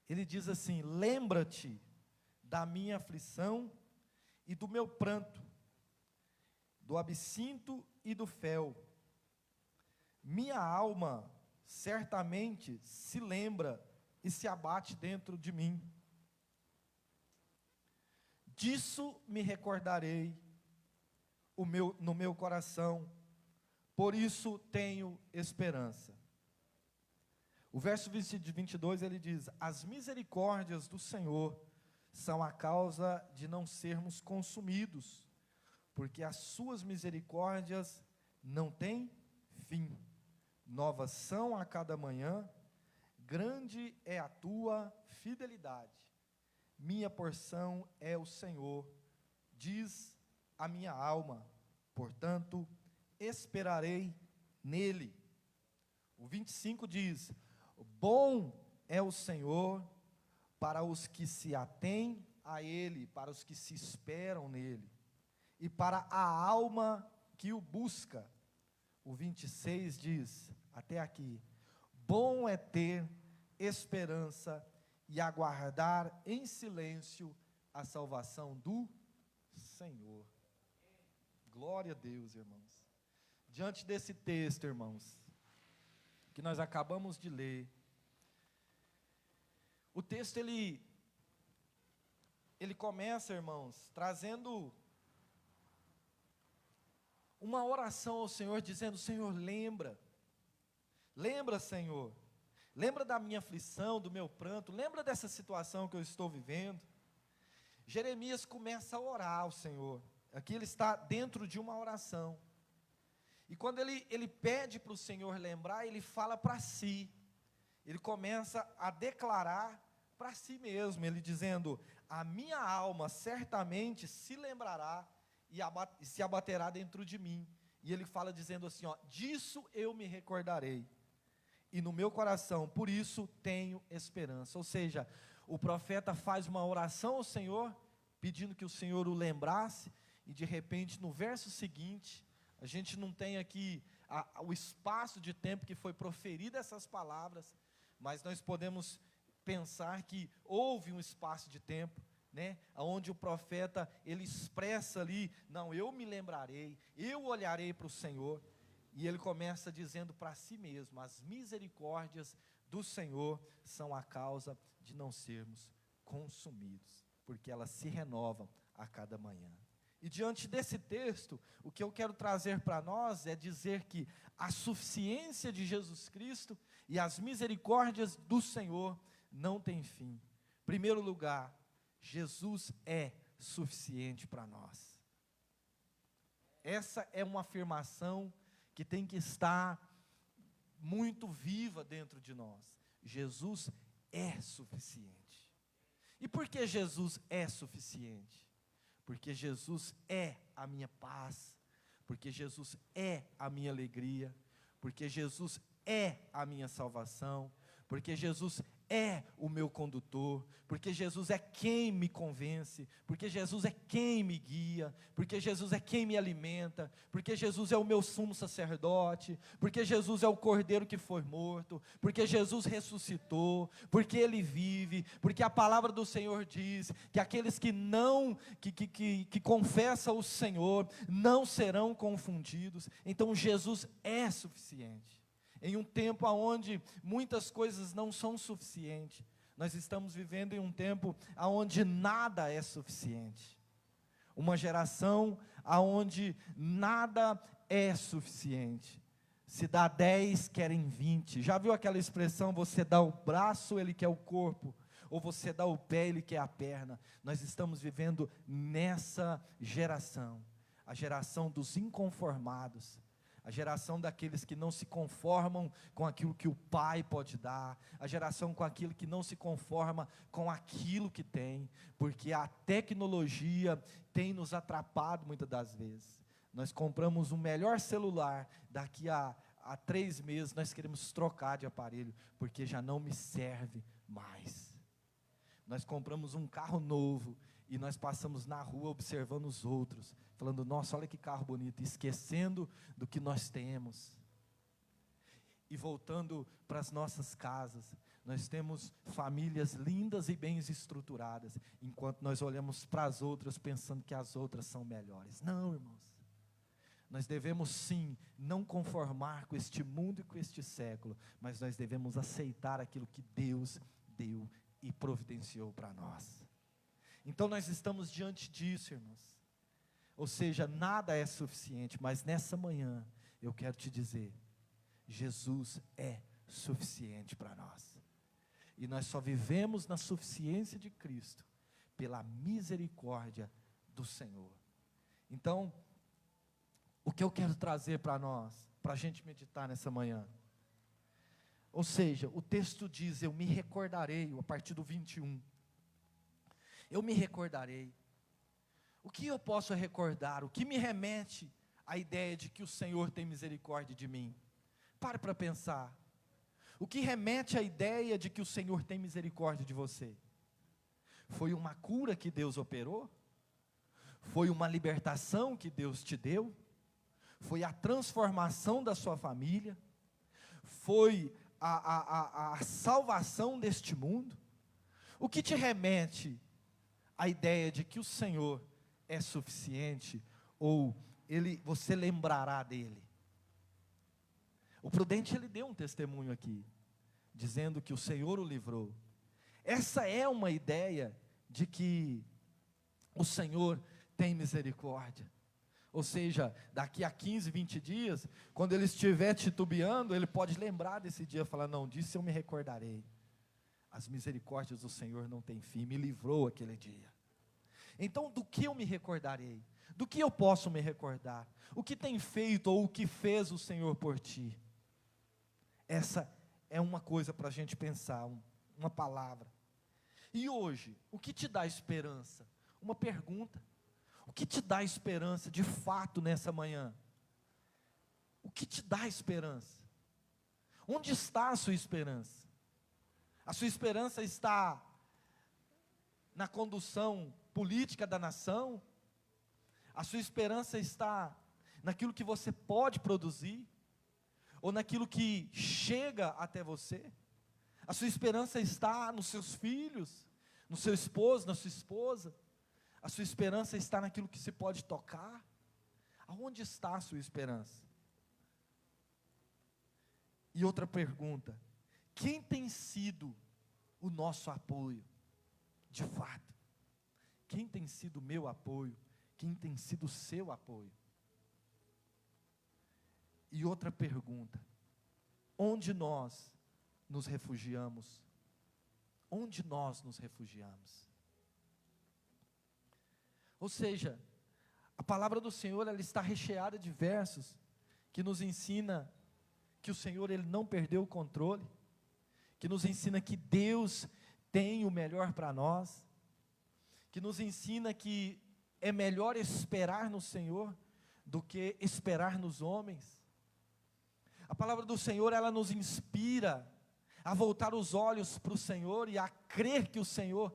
ele diz assim: lembra-te da minha aflição e do meu pranto, do absinto e do fel. Minha alma certamente se lembra e se abate dentro de mim. Disso me recordarei no meu coração, por isso tenho esperança. O verso 22 ele diz: as misericórdias do Senhor são a causa de não sermos consumidos, porque as suas misericórdias não têm fim. Novas são a cada manhã, grande é a tua fidelidade. Minha porção é o Senhor, diz a minha alma, portanto, esperarei nele. O 25 diz: bom é o Senhor para os que se atêm a ele, para os que se esperam nele, e para a alma que o busca. O 26 diz, até aqui: bom é ter esperança e aguardar em silêncio a salvação do Senhor. Glória a Deus, irmãos. Diante desse texto, irmãos, que nós acabamos de ler, o texto ele começa, irmãos, trazendo uma oração ao Senhor, dizendo: Senhor, lembra, Senhor, lembra da minha aflição, do meu pranto, lembra dessa situação que eu estou vivendo. Jeremias começa a orar ao Senhor, aqui ele está dentro de uma oração, e quando ele pede para o Senhor lembrar, ele fala para si, ele começa a declarar para si mesmo, ele dizendo: a minha alma certamente se lembrará e se abaterá dentro de mim, E ele fala dizendo assim, ó, disso eu me recordarei, e no meu coração, por isso tenho esperança. Ou seja, o profeta faz uma oração ao Senhor, pedindo que o Senhor o lembrasse, e de repente no verso seguinte, a gente não tem aqui o espaço de tempo que foi proferida essas palavras, mas nós podemos pensar que houve um espaço de tempo, né, onde o profeta, ele expressa ali, não, eu me lembrarei, eu olharei para o Senhor, e ele começa dizendo para si mesmo, as misericórdias do Senhor são a causa de não sermos consumidos, porque elas se renovam a cada manhã. E diante desse texto, o que eu quero trazer para nós é dizer que a suficiência de Jesus Cristo e as misericórdias do Senhor não tem fim. Em primeiro lugar, Jesus é suficiente para nós. Essa é uma afirmação que tem que estar muito viva dentro de nós. Jesus é suficiente. E por que Jesus é suficiente? Porque Jesus é a minha paz, porque Jesus é a minha alegria, porque Jesus é a minha salvação, porque Jesus é o meu condutor, porque Jesus é quem me convence, porque Jesus é quem me guia, porque Jesus é quem me alimenta, porque Jesus é o meu sumo sacerdote, porque Jesus é o cordeiro que foi morto, porque Jesus ressuscitou, porque Ele vive, porque a palavra do Senhor diz que aqueles que confessam o Senhor não serão confundidos. Então Jesus é suficiente. Em um tempo onde muitas coisas não são suficientes, nós estamos vivendo em um tempo onde nada é suficiente. Uma geração onde nada é suficiente. Se dá 10, querem 20. Já viu aquela expressão, você dá o braço, ele quer o corpo, ou você dá o pé, ele quer a perna? Nós estamos vivendo nessa geração, a geração dos inconformados, a geração daqueles que não se conformam com aquilo que o Pai pode dar, a geração com aquilo que não se conforma com aquilo que tem, porque a tecnologia tem nos atrapado muitas das vezes. Nós compramos um melhor celular, daqui a 3 meses nós queremos trocar de aparelho, porque já não me serve mais. Nós compramos um carro novo, e nós passamos na rua observando os outros, falando, nossa, olha que carro bonito, esquecendo do que nós temos. E voltando para as nossas casas, nós temos famílias lindas e bem estruturadas, enquanto nós olhamos para as outras pensando que as outras são melhores. Não, irmãos. Nós devemos sim, não conformar com este mundo e com este século, mas nós devemos aceitar aquilo que Deus deu e providenciou para nós. Então nós estamos diante disso, irmãos. Ou seja, nada é suficiente, mas nessa manhã eu quero te dizer, Jesus é suficiente para nós. E nós só vivemos na suficiência de Cristo, pela misericórdia do Senhor. Então, o que eu quero trazer para nós, para a gente meditar nessa manhã, ou seja, o texto diz, eu me recordarei, a partir do 21, eu me recordarei. O que eu posso recordar? O que me remete à ideia de que o Senhor tem misericórdia de mim? Pare para pensar. O que remete à ideia de que o Senhor tem misericórdia de você? Foi uma cura que Deus operou? Foi uma libertação que Deus te deu? Foi a transformação da sua família? Foi a salvação deste mundo? O que te remete à ideia de que o Senhor é suficiente, ou você lembrará dele? O prudente, ele deu um testemunho aqui, dizendo que o Senhor o livrou. Essa é uma ideia de que o Senhor tem misericórdia. Ou seja, daqui a 15, 20 dias, quando ele estiver titubeando, ele pode lembrar desse dia e falar, não, disso eu me recordarei. As misericórdias do Senhor não têm fim, me livrou aquele dia. Então, do que eu me recordarei? Do que eu posso me recordar? O que tem feito ou o que fez o Senhor por ti? Essa é uma coisa para a gente pensar, uma palavra. E hoje, o que te dá esperança? Uma pergunta. O que te dá esperança de fato nessa manhã? O que te dá esperança? Onde está a sua esperança? A sua esperança está na condução política da nação? A sua esperança está naquilo que você pode produzir? Ou naquilo que chega até você? A sua esperança está nos seus filhos, no seu esposo, na sua esposa? A sua esperança está naquilo que se pode tocar? Aonde está a sua esperança? E outra pergunta: quem tem sido o nosso apoio? De fato, quem tem sido o meu apoio? Quem tem sido o seu apoio? E outra pergunta: onde nós nos refugiamos? Onde nós nos refugiamos? Ou seja, a palavra do Senhor, ela está recheada de versos que nos ensina que o Senhor, Ele não perdeu o controle, que nos ensina que Deus tem o melhor para nós, que nos ensina que é melhor esperar no Senhor do que esperar nos homens. A palavra do Senhor, ela nos inspira a voltar os olhos para o Senhor e a crer que o Senhor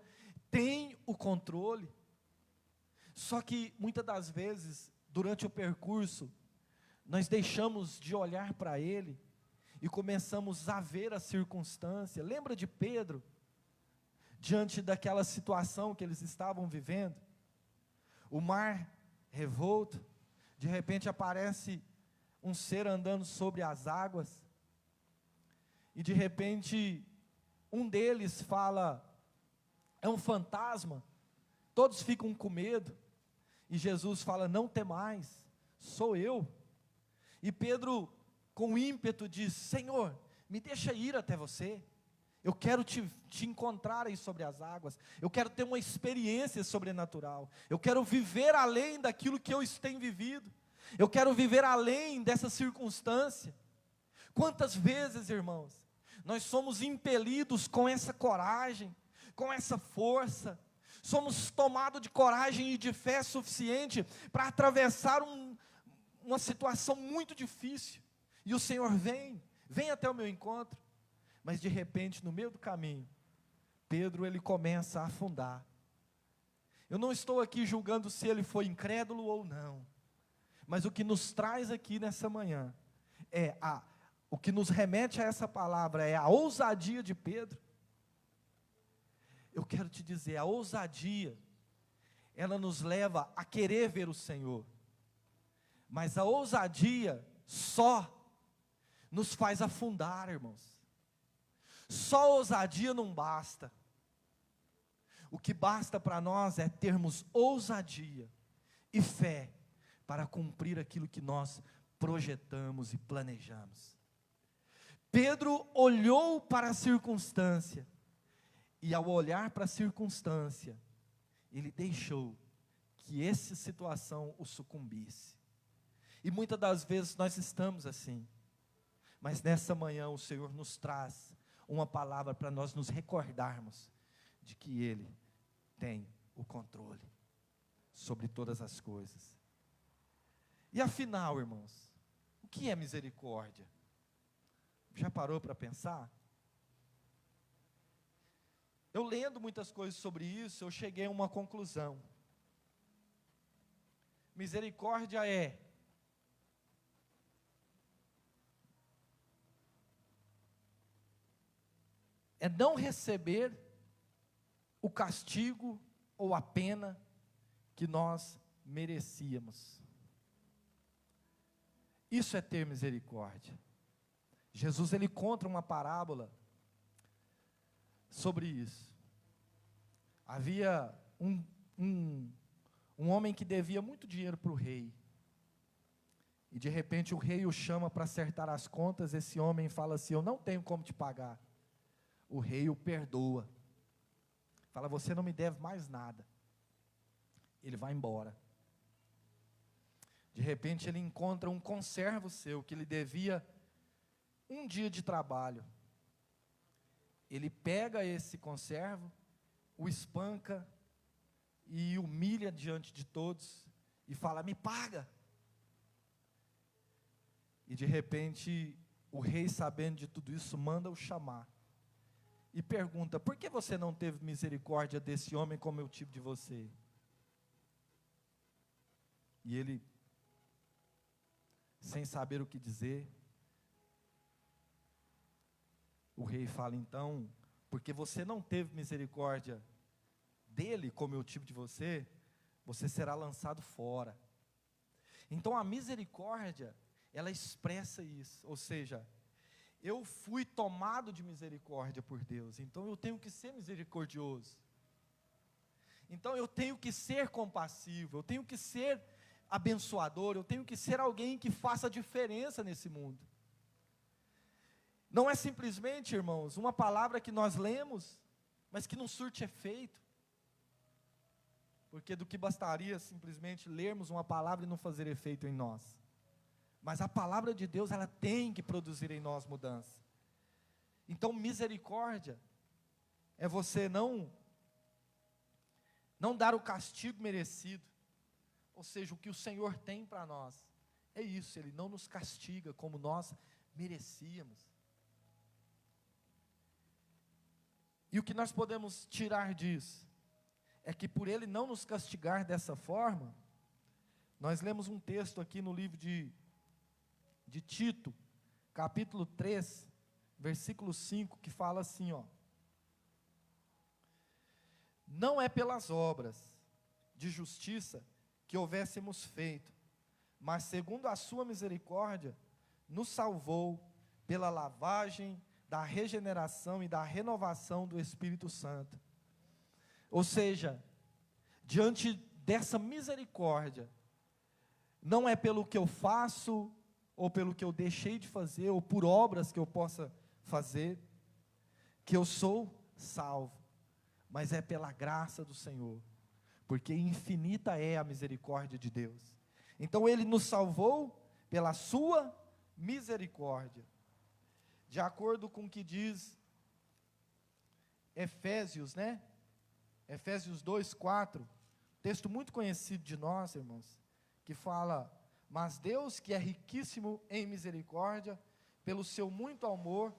tem o controle. Só que muitas das vezes, durante o percurso, nós deixamos de olhar para Ele e começamos a ver a circunstância. Lembra de Pedro? Diante daquela situação que eles estavam vivendo, o mar revolto, de repente aparece um ser andando sobre as águas, e de repente, um deles fala, é um fantasma, todos ficam com medo, e Jesus fala, não temais, sou eu. E Pedro, com ímpeto, diz, Senhor, me deixa ir até você, eu quero te encontrar aí sobre as águas, eu quero ter uma experiência sobrenatural, eu quero viver além daquilo que eu tenho vivido, eu quero viver além dessa circunstância. Quantas vezes, irmãos, nós somos impelidos com essa coragem, com essa força, somos tomados de coragem e de fé suficiente para atravessar uma situação muito difícil, e o Senhor vem até o meu encontro, mas de repente, no meio do caminho, Pedro, ele começa a afundar. Eu não estou aqui julgando se ele foi incrédulo ou não, mas o que nos traz aqui nessa manhã, o que nos remete a essa palavra, é a ousadia de Pedro. Eu quero te dizer, a ousadia, ela nos leva a querer ver o Senhor, mas a ousadia só nos faz afundar, irmãos. Só ousadia não basta. O que basta para nós é termos ousadia e fé para cumprir aquilo que nós projetamos e planejamos. Pedro olhou para a circunstância, e ao olhar para a circunstância, ele deixou que essa situação o sucumbisse. E muitas das vezes nós estamos assim, mas nessa manhã o Senhor nos traz uma palavra para nós nos recordarmos de que Ele tem o controle sobre todas as coisas. E afinal, irmãos, o que é misericórdia? Já parou para pensar? Eu lendo muitas coisas sobre isso, eu cheguei a uma conclusão. Misericórdia é não receber o castigo ou a pena que nós merecíamos. Isso é ter misericórdia. Jesus, ele conta uma parábola sobre isso. Havia um homem que devia muito dinheiro para o rei, e de repente o rei o chama para acertar as contas. Esse homem fala assim, eu não tenho como te pagar. O rei o perdoa, fala, você não me deve mais nada. Ele vai embora. De repente ele encontra um conservo seu, que lhe devia um dia de trabalho. Ele pega esse conservo, o espanca e humilha diante de todos, e fala, me paga. E de repente, o rei, sabendo de tudo isso, manda-o chamar. E pergunta: por que você não teve misericórdia desse homem como eu tive de você? E ele, sem saber o que dizer, o rei fala: então, porque você não teve misericórdia dele como eu tive de você, você será lançado fora. Então a misericórdia, ela expressa isso, ou seja, eu fui tomado de misericórdia por Deus, então eu tenho que ser misericordioso. Então eu tenho que ser compassivo, eu tenho que ser abençoador, eu tenho que ser alguém que faça diferença nesse mundo. Não é simplesmente, irmãos, uma palavra que nós lemos, mas que não surte efeito. Porque do que bastaria simplesmente lermos uma palavra e não fazer efeito em nós. Mas a palavra de Deus, ela tem que produzir em nós mudança. Então, misericórdia é você não dar o castigo merecido. Ou seja, o que o Senhor tem para nós é isso, Ele não nos castiga como nós merecíamos. E o que nós podemos tirar disso é que, por Ele não nos castigar dessa forma, nós lemos um texto aqui no livro de Tito, capítulo 3, versículo 5, que fala assim, ó: não é pelas obras de justiça que houvéssemos feito, mas segundo a sua misericórdia, nos salvou pela lavagem da regeneração e da renovação do Espírito Santo. Ou seja, diante dessa misericórdia, não é pelo que eu faço, ou pelo que eu deixei de fazer, ou por obras que eu possa fazer, que eu sou salvo, mas é pela graça do Senhor, porque infinita é a misericórdia de Deus. Então Ele nos salvou pela sua misericórdia, de acordo com o que diz Efésios, né? Efésios 2:4, texto muito conhecido de nós, irmãos, que fala: mas Deus, que é riquíssimo em misericórdia, pelo seu muito amor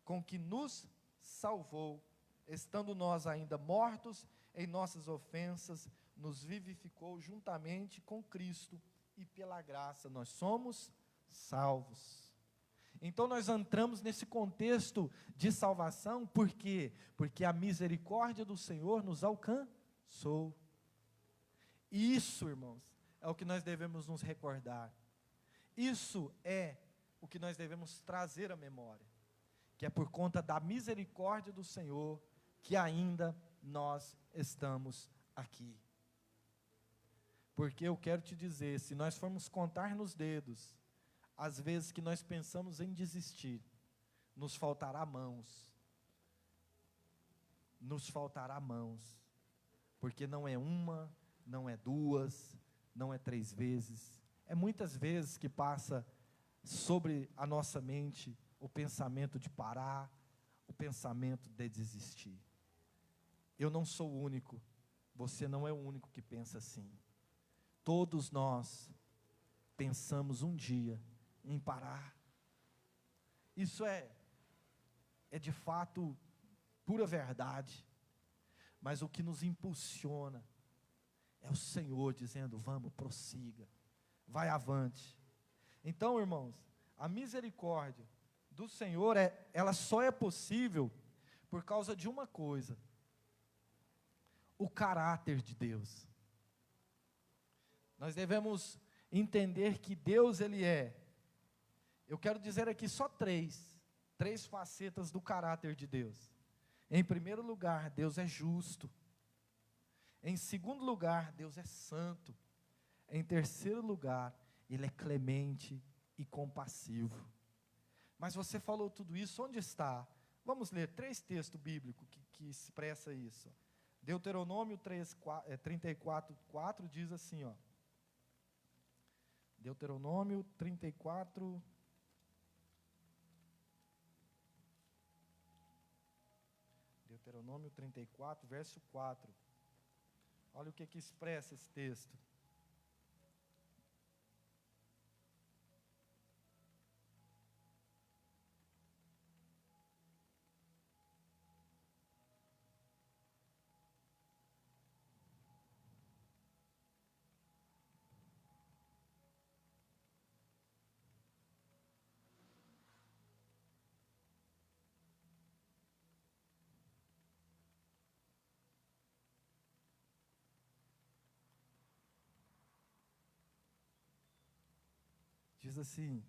com que nos salvou, estando nós ainda mortos em nossas ofensas, nos vivificou juntamente com Cristo, e pela graça nós somos salvos. Então nós entramos nesse contexto de salvação, por quê? Porque a misericórdia do Senhor nos alcançou. Isso, irmãos, é o que nós devemos nos recordar. Isso é o que nós devemos trazer à memória, que é por conta da misericórdia do Senhor que ainda nós estamos aqui. Porque eu quero te dizer, se nós formos contar nos dedos as vezes que nós pensamos em desistir, nos faltará mãos. Nos faltará mãos. Porque não é uma, não é duas, não é 3 vezes. É muitas vezes que passa sobre a nossa mente o pensamento de parar, o pensamento de desistir. Eu não sou o único, você não é o único que pensa assim. Todos nós pensamos um dia em parar. Isso é de fato pura verdade. Mas o que nos impulsiona é o Senhor dizendo: vamos, prossiga, vai avante. Então, irmãos, a misericórdia do Senhor, ela só é possível por causa de uma coisa: o caráter de Deus. Nós devemos entender que Deus, Ele é, eu quero dizer aqui só três facetas do caráter de Deus. Em primeiro lugar, Deus é justo. Em segundo lugar, Deus é santo. Em terceiro lugar, Ele é clemente e compassivo. Mas você falou tudo isso, onde está? Vamos ler 3 textos bíblicos que expressa isso. Deuteronômio 34:4 diz assim, ó. Deuteronômio 34, Deuteronômio 34, verso 4. Olha o que expressa esse texto. Diz assim,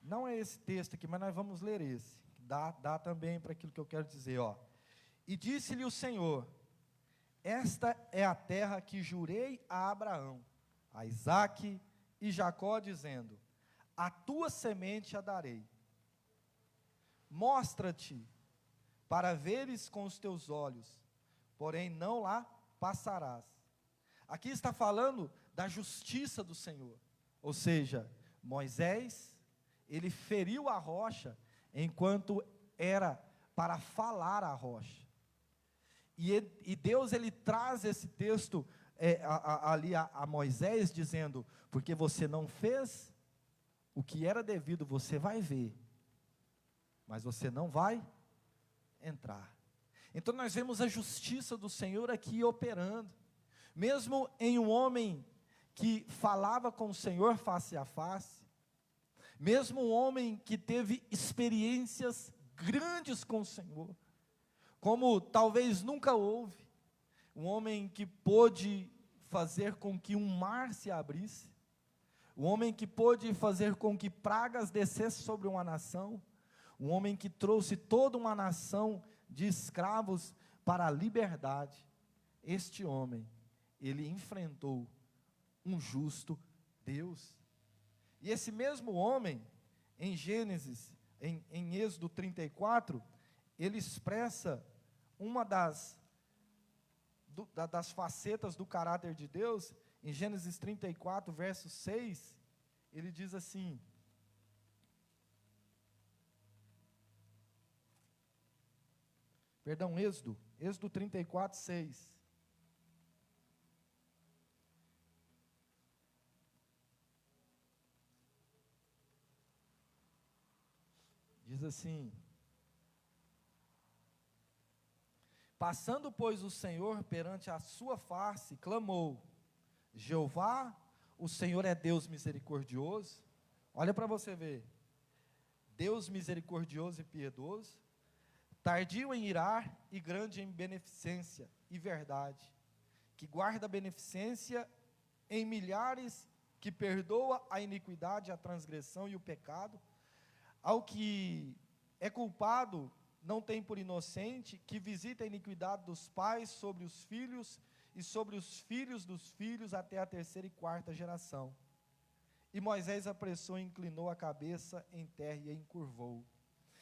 não é esse texto aqui, mas nós vamos ler esse. Dá também para aquilo que eu quero dizer, ó. E disse-lhe o Senhor: esta é a terra que jurei a Abraão, a Isaque e Jacó, dizendo: a tua semente a darei. Mostra-te para veres com os teus olhos, porém não lá passarás. Aqui está falando da justiça do Senhor. Ou seja, Moisés, ele feriu a rocha enquanto era para falar a rocha. E Deus, ele traz esse texto ali a Moisés, dizendo: porque você não fez o que era devido, você vai ver, mas você não vai entrar. Então nós vemos a justiça do Senhor aqui operando, mesmo em um homem que falava com o Senhor face a face, mesmo um homem que teve experiências grandes com o Senhor, como talvez nunca houve, um homem que pôde fazer com que um mar se abrisse, um homem que pôde fazer com que pragas descessem sobre uma nação, um homem que trouxe toda uma nação de escravos para a liberdade. Este homem, ele enfrentou um justo Deus. E esse mesmo homem, em Gênesis, em Êxodo 34, ele expressa uma das facetas do caráter de Deus. Em Gênesis 34, verso 6, ele diz assim: perdão, Êxodo 34, 6. Diz assim: passando, pois, o Senhor perante a sua face, clamou: Jeová, o Senhor é Deus misericordioso. Olha para você ver. Deus misericordioso e piedoso, tardio em irar e grande em beneficência e verdade, que guarda a beneficência em milhares, que perdoa a iniquidade, a transgressão e o pecado. Ao que é culpado não tem por inocente, que visita a iniquidade dos pais sobre os filhos e sobre os filhos dos filhos até a terceira e quarta geração. E Moisés apressou e inclinou a cabeça em terra e encurvou.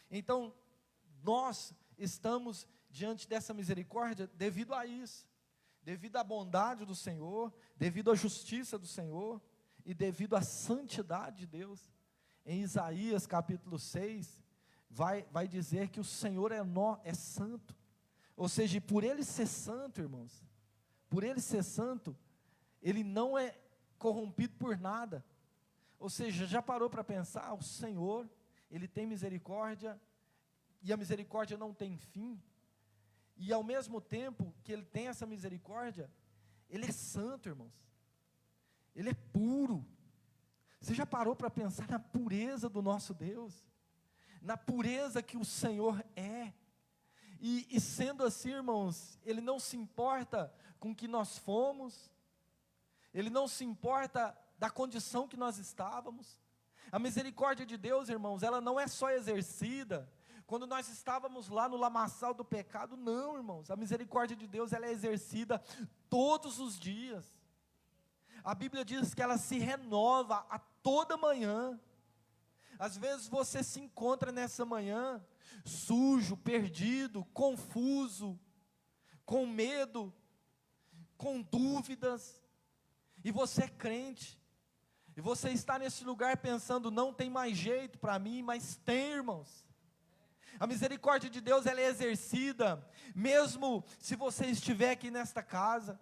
Então, nós estamos diante dessa misericórdia devido a isso, devido à bondade do Senhor, devido à justiça do Senhor e devido à santidade de Deus. Em Isaías capítulo 6, vai dizer que o Senhor é santo. Ou seja, por Ele ser santo, irmãos, por Ele ser santo, Ele não é corrompido por nada. Ou seja, já parou para pensar? O Senhor, Ele tem misericórdia, e a misericórdia não tem fim, e ao mesmo tempo que Ele tem essa misericórdia, Ele é santo, irmãos, Ele é puro. Você já parou para pensar na pureza do nosso Deus? Na pureza que o Senhor é? E sendo assim, irmãos, Ele não se importa com o que nós fomos, Ele não se importa da condição que nós estávamos. A misericórdia de Deus, irmãos, ela não é só exercida quando nós estávamos lá no lamaçal do pecado. Não, irmãos, a misericórdia de Deus, ela é exercida todos os dias. A Bíblia diz que ela se renova a toda manhã. Às vezes você se encontra nessa manhã sujo, perdido, confuso, com medo, com dúvidas, e você é crente, e você está nesse lugar pensando: não tem mais jeito para mim. Mas tem, irmãos. A misericórdia de Deus, ela é exercida, mesmo se você estiver aqui nesta casa,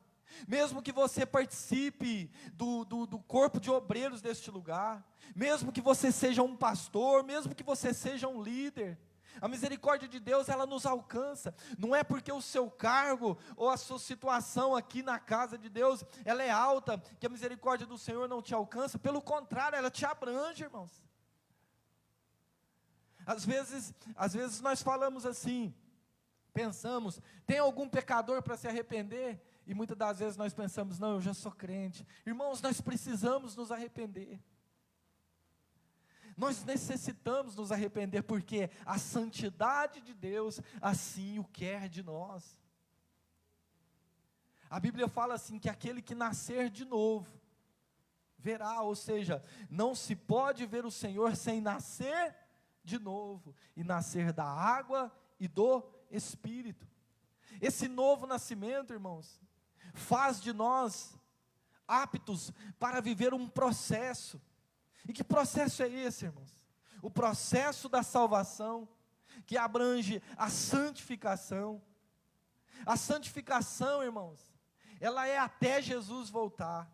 mesmo que você participe do corpo de obreiros deste lugar, mesmo que você seja um pastor, mesmo que você seja um líder, a misericórdia de Deus, ela nos alcança. Não é porque o seu cargo ou a sua situação aqui na casa de Deus, ela é alta, que a misericórdia do Senhor não te alcança. Pelo contrário, ela te abrange, irmãos. Às vezes nós falamos assim, pensamos: tem algum pecador para se arrepender? E muitas das vezes nós pensamos, não, eu já sou crente. Irmãos, nós precisamos nos arrepender. Nós necessitamos nos arrepender, porque a santidade de Deus assim o quer de nós. A Bíblia fala assim, que aquele que nascer de novo, verá, ou seja, não se pode ver o Senhor sem nascer de novo, e nascer da água e do Espírito. Esse novo nascimento, irmãos, faz de nós aptos para viver um processo. E que processo é esse, irmãos? O processo da salvação, que abrange a santificação. A santificação, irmãos, ela é até Jesus voltar.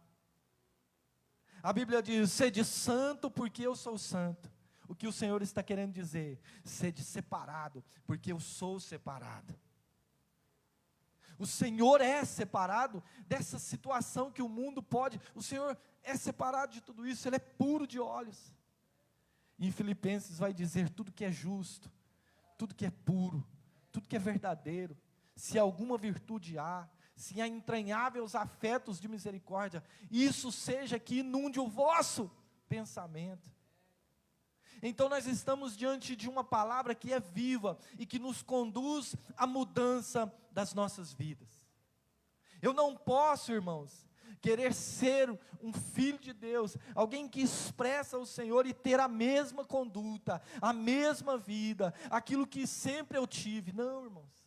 A Bíblia diz, sede santo porque eu sou santo. O que o Senhor está querendo dizer? Sede separado, porque eu sou separado. O Senhor é separado dessa situação que o mundo pode. O Senhor é separado de tudo isso, Ele é puro de olhos. E em Filipenses vai dizer, tudo que é justo, tudo que é puro, tudo que é verdadeiro, se alguma virtude há, se há entranháveis afetos de misericórdia, isso seja que inunde o vosso pensamento. Então nós estamos diante de uma palavra que é viva e que nos conduz à mudança das nossas vidas. Eu não posso, irmãos, querer ser um filho de Deus, alguém que expressa o Senhor e ter a mesma conduta, a mesma vida, aquilo que sempre eu tive. Não, irmãos,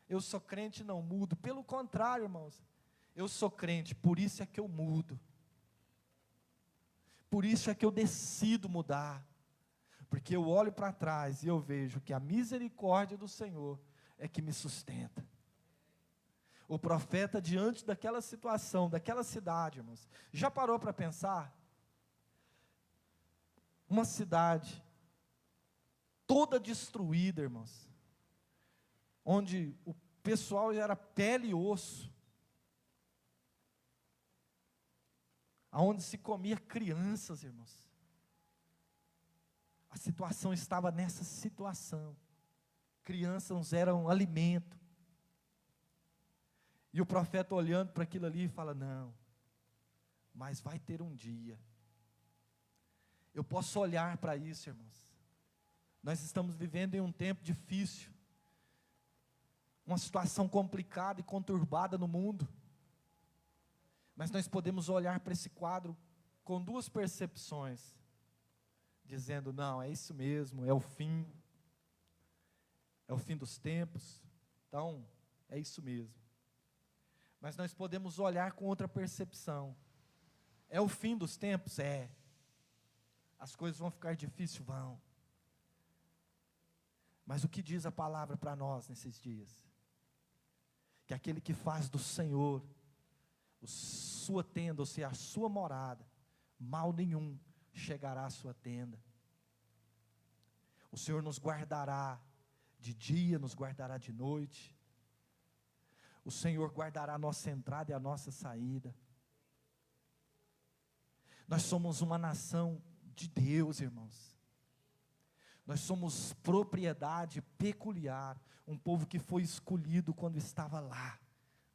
eu sou crente e não mudo, pelo contrário, irmãos, eu sou crente, por isso é que eu mudo, por isso é que eu decido mudar, porque eu olho para trás e eu vejo que a misericórdia do Senhor é que me sustenta. O profeta, diante daquela situação, daquela cidade, irmãos, já parou para pensar? Uma cidade toda destruída, irmãos, onde o pessoal era pele e osso, aonde se comia crianças, irmãos. A situação estava nessa situação. Crianças eram alimento. E o profeta olhando para aquilo ali fala, não, mas vai ter um dia. Eu posso olhar para isso, irmãos. Nós estamos vivendo em um tempo difícil. Uma situação complicada e conturbada no mundo. Mas nós podemos olhar para esse quadro com duas percepções. Dizendo, não, é isso mesmo, é o fim dos tempos, então, é isso mesmo. Mas nós podemos olhar com outra percepção, é o fim dos tempos? É, as coisas vão ficar difíceis? Vão, mas o que diz a palavra para nós nesses dias? Que aquele que faz do Senhor sua tenda, ou seja, a sua morada, mal nenhum chegará à sua tenda. O Senhor nos guardará de dia, nos guardará de noite. O Senhor guardará a nossa entrada e a nossa saída. Nós somos uma nação de Deus, irmãos. Nós somos propriedade peculiar, um povo que foi escolhido quando estava lá.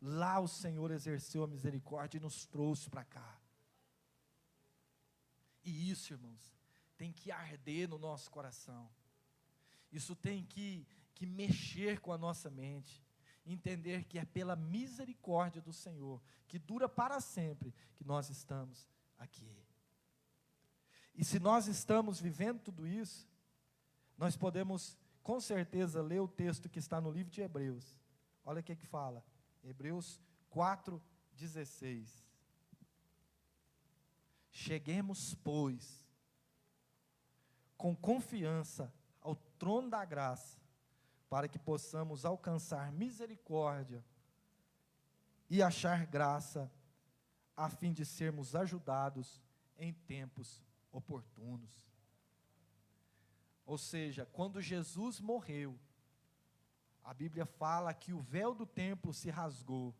Lá o Senhor exerceu a misericórdia e nos trouxe para cá. E isso, irmãos, tem que arder no nosso coração. Isso tem que mexer com a nossa mente. Entender que é pela misericórdia do Senhor, que dura para sempre, que nós estamos aqui. E se nós estamos vivendo tudo isso, nós podemos, com certeza, ler o texto que está no livro de Hebreus. Olha o que fala. Hebreus 4:16. Cheguemos, pois, com confiança ao trono da graça, para que possamos alcançar misericórdia e achar graça, a fim de sermos ajudados em tempos oportunos. Ou seja, quando Jesus morreu, a Bíblia fala que o véu do templo se rasgou.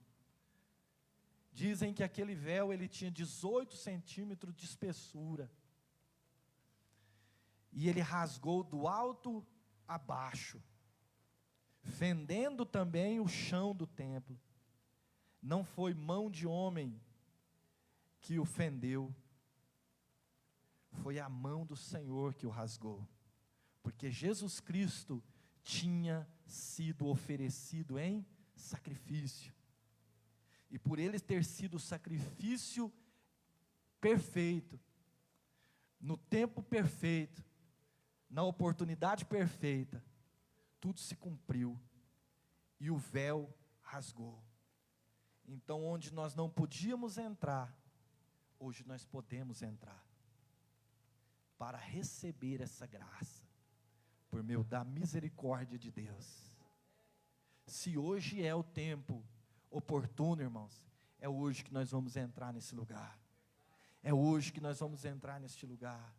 Dizem que aquele véu ele tinha 18 centímetros de espessura. E ele rasgou do alto a baixo, fendendo também o chão do templo. não foi mão de homem que o fendeu, foi a mão do Senhor que o rasgou, porque Jesus Cristo tinha sido oferecido em sacrifício, e por ele ter sido o sacrifício perfeito, no tempo perfeito, na oportunidade perfeita, tudo se cumpriu, e o véu rasgou. Então, onde nós não podíamos entrar, hoje nós podemos entrar, para receber essa graça, por meio da misericórdia de Deus. Se hoje é o tempo oportuno, irmãos, é hoje que nós vamos entrar nesse lugar, é hoje que nós vamos entrar neste lugar,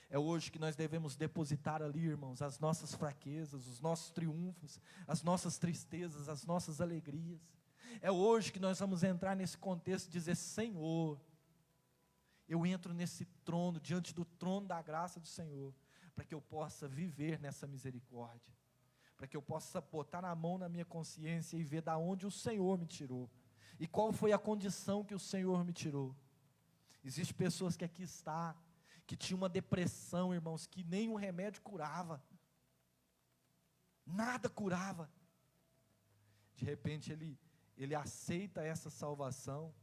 é hoje que nós devemos depositar ali, irmãos, as nossas fraquezas, os nossos triunfos, as nossas tristezas, as nossas alegrias. É hoje que nós vamos entrar nesse contexto e dizer: Senhor, eu entro nesse trono, diante do trono da graça do Senhor, para que eu possa viver nessa misericórdia, para que eu possa botar a mão na minha consciência e ver da onde o Senhor me tirou, e qual foi a condição que o Senhor me tirou. Existem pessoas que aqui está, que tinha uma depressão, irmãos, que nenhum remédio curava, nada curava. De repente ele aceita essa salvação,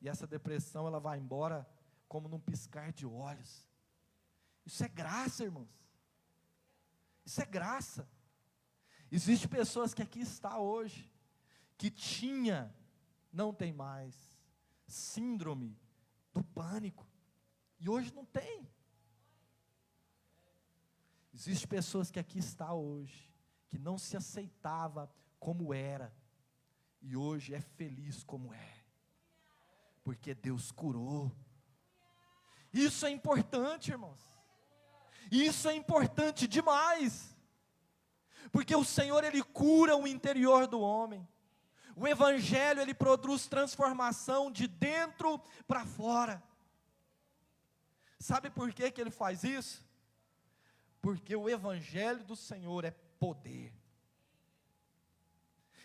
e essa depressão ela vai embora como num piscar de olhos. Isso é graça, irmãos, isso é graça. Existem pessoas que aqui está hoje, que tinha, não tem mais, síndrome do pânico, e hoje não tem. Existem pessoas que aqui está hoje, que não se aceitava como era, e hoje é feliz como é, porque Deus curou. Isso é importante, irmãos, isso é importante demais, porque o Senhor, Ele cura o interior do homem. O Evangelho, ele produz transformação de dentro para fora. Sabe por que Ele faz isso? Porque o Evangelho do Senhor é poder.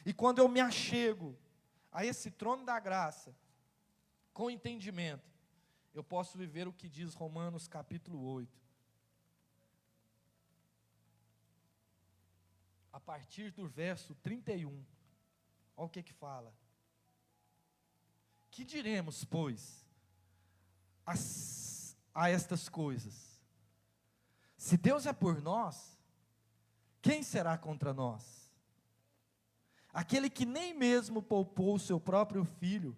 E quando eu me achego a esse trono da graça, com entendimento, eu posso viver o que diz Romanos capítulo 8. A partir do verso 31, olha o que fala. Que diremos, pois, a estas coisas? Se Deus é por nós, quem será contra nós? Aquele que nem mesmo poupou o seu próprio filho,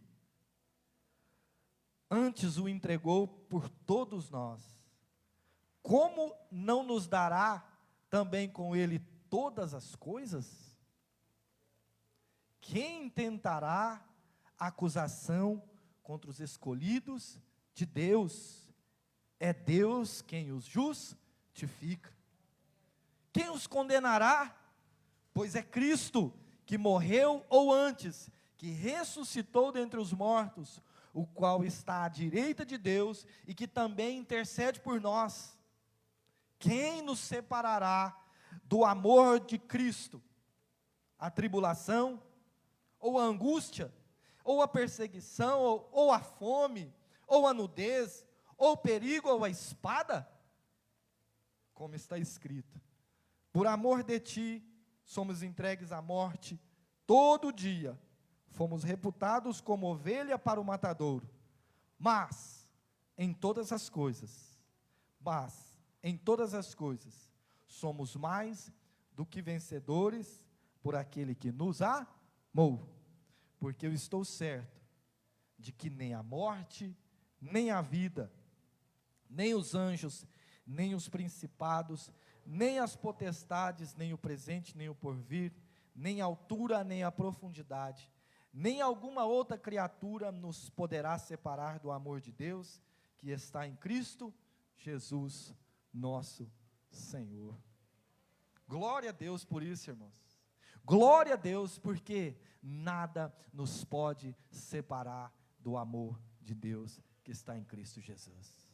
antes o entregou por todos nós, como não nos dará também com ele todas as coisas? Quem tentará acusação contra os escolhidos de Deus? É Deus quem os justifica. Quem os condenará? Pois é Cristo que morreu, ou antes, que ressuscitou dentre os mortos, o qual está à direita de Deus e que também intercede por nós. Quem nos separará do amor de Cristo? A tribulação, ou a angústia, ou a perseguição, ou a fome, ou a nudez, ou o perigo, ou a espada? Como está escrito: por amor de ti, somos entregues à morte todo dia, fomos reputados como ovelha para o matadouro, mas em todas as coisas, somos mais do que vencedores por aquele que nos amou, porque eu estou certo de que nem a morte, nem a vida, nem os anjos, nem os principados, nem as potestades, nem o presente, nem o porvir, nem a altura, nem a profundidade, nem alguma outra criatura nos poderá separar do amor de Deus, que está em Cristo Jesus, nosso Senhor. Glória a Deus por isso, irmãos. Glória a Deus, porque nada nos pode separar do amor de Deus que está em Cristo Jesus.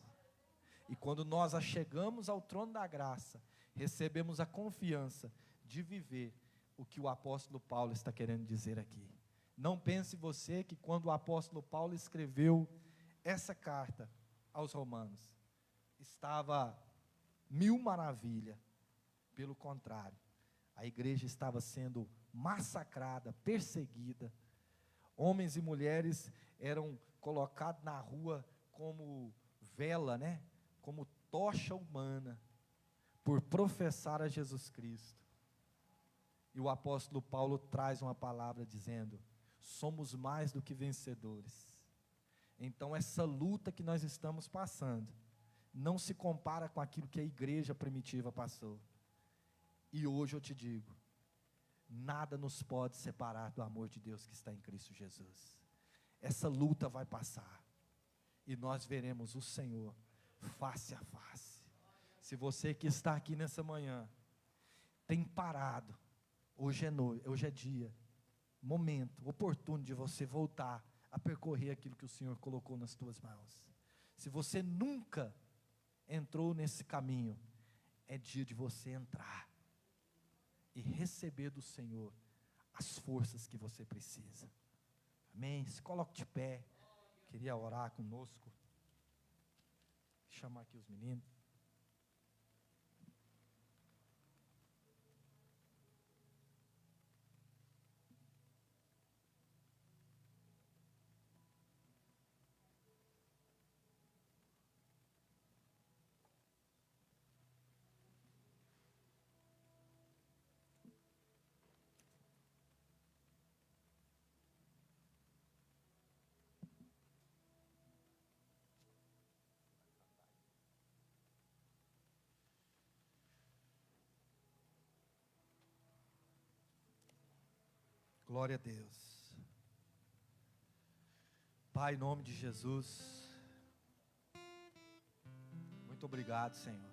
E quando nós achegamos ao trono da graça, recebemos a confiança de viver o que o apóstolo Paulo está querendo dizer aqui. Não pense você que quando o apóstolo Paulo escreveu essa carta aos romanos, estava mil maravilha. Pelo contrário, a igreja estava sendo massacrada, perseguida. Homens e mulheres eram colocados na rua como vela, né? Como tocha humana, por professar a Jesus Cristo. E o apóstolo Paulo traz uma palavra dizendo: somos mais do que vencedores. Então essa luta que nós estamos passando não se compara com aquilo que a igreja primitiva passou. E hoje eu te digo, nada nos pode separar do amor de Deus que está em Cristo Jesus. Essa luta vai passar, e nós veremos o Senhor face a face. Se você que está aqui nessa manhã, tem parado, hoje é noite, hoje é dia, momento oportuno de você voltar a percorrer aquilo que o Senhor colocou nas tuas mãos. Se você nunca entrou nesse caminho, é dia de você entrar e receber do Senhor as forças que você precisa. Amém? Se coloque de pé. Queria orar conosco. Vou chamar aqui os meninos. Glória a Deus. Pai, em nome de Jesus, muito obrigado, Senhor.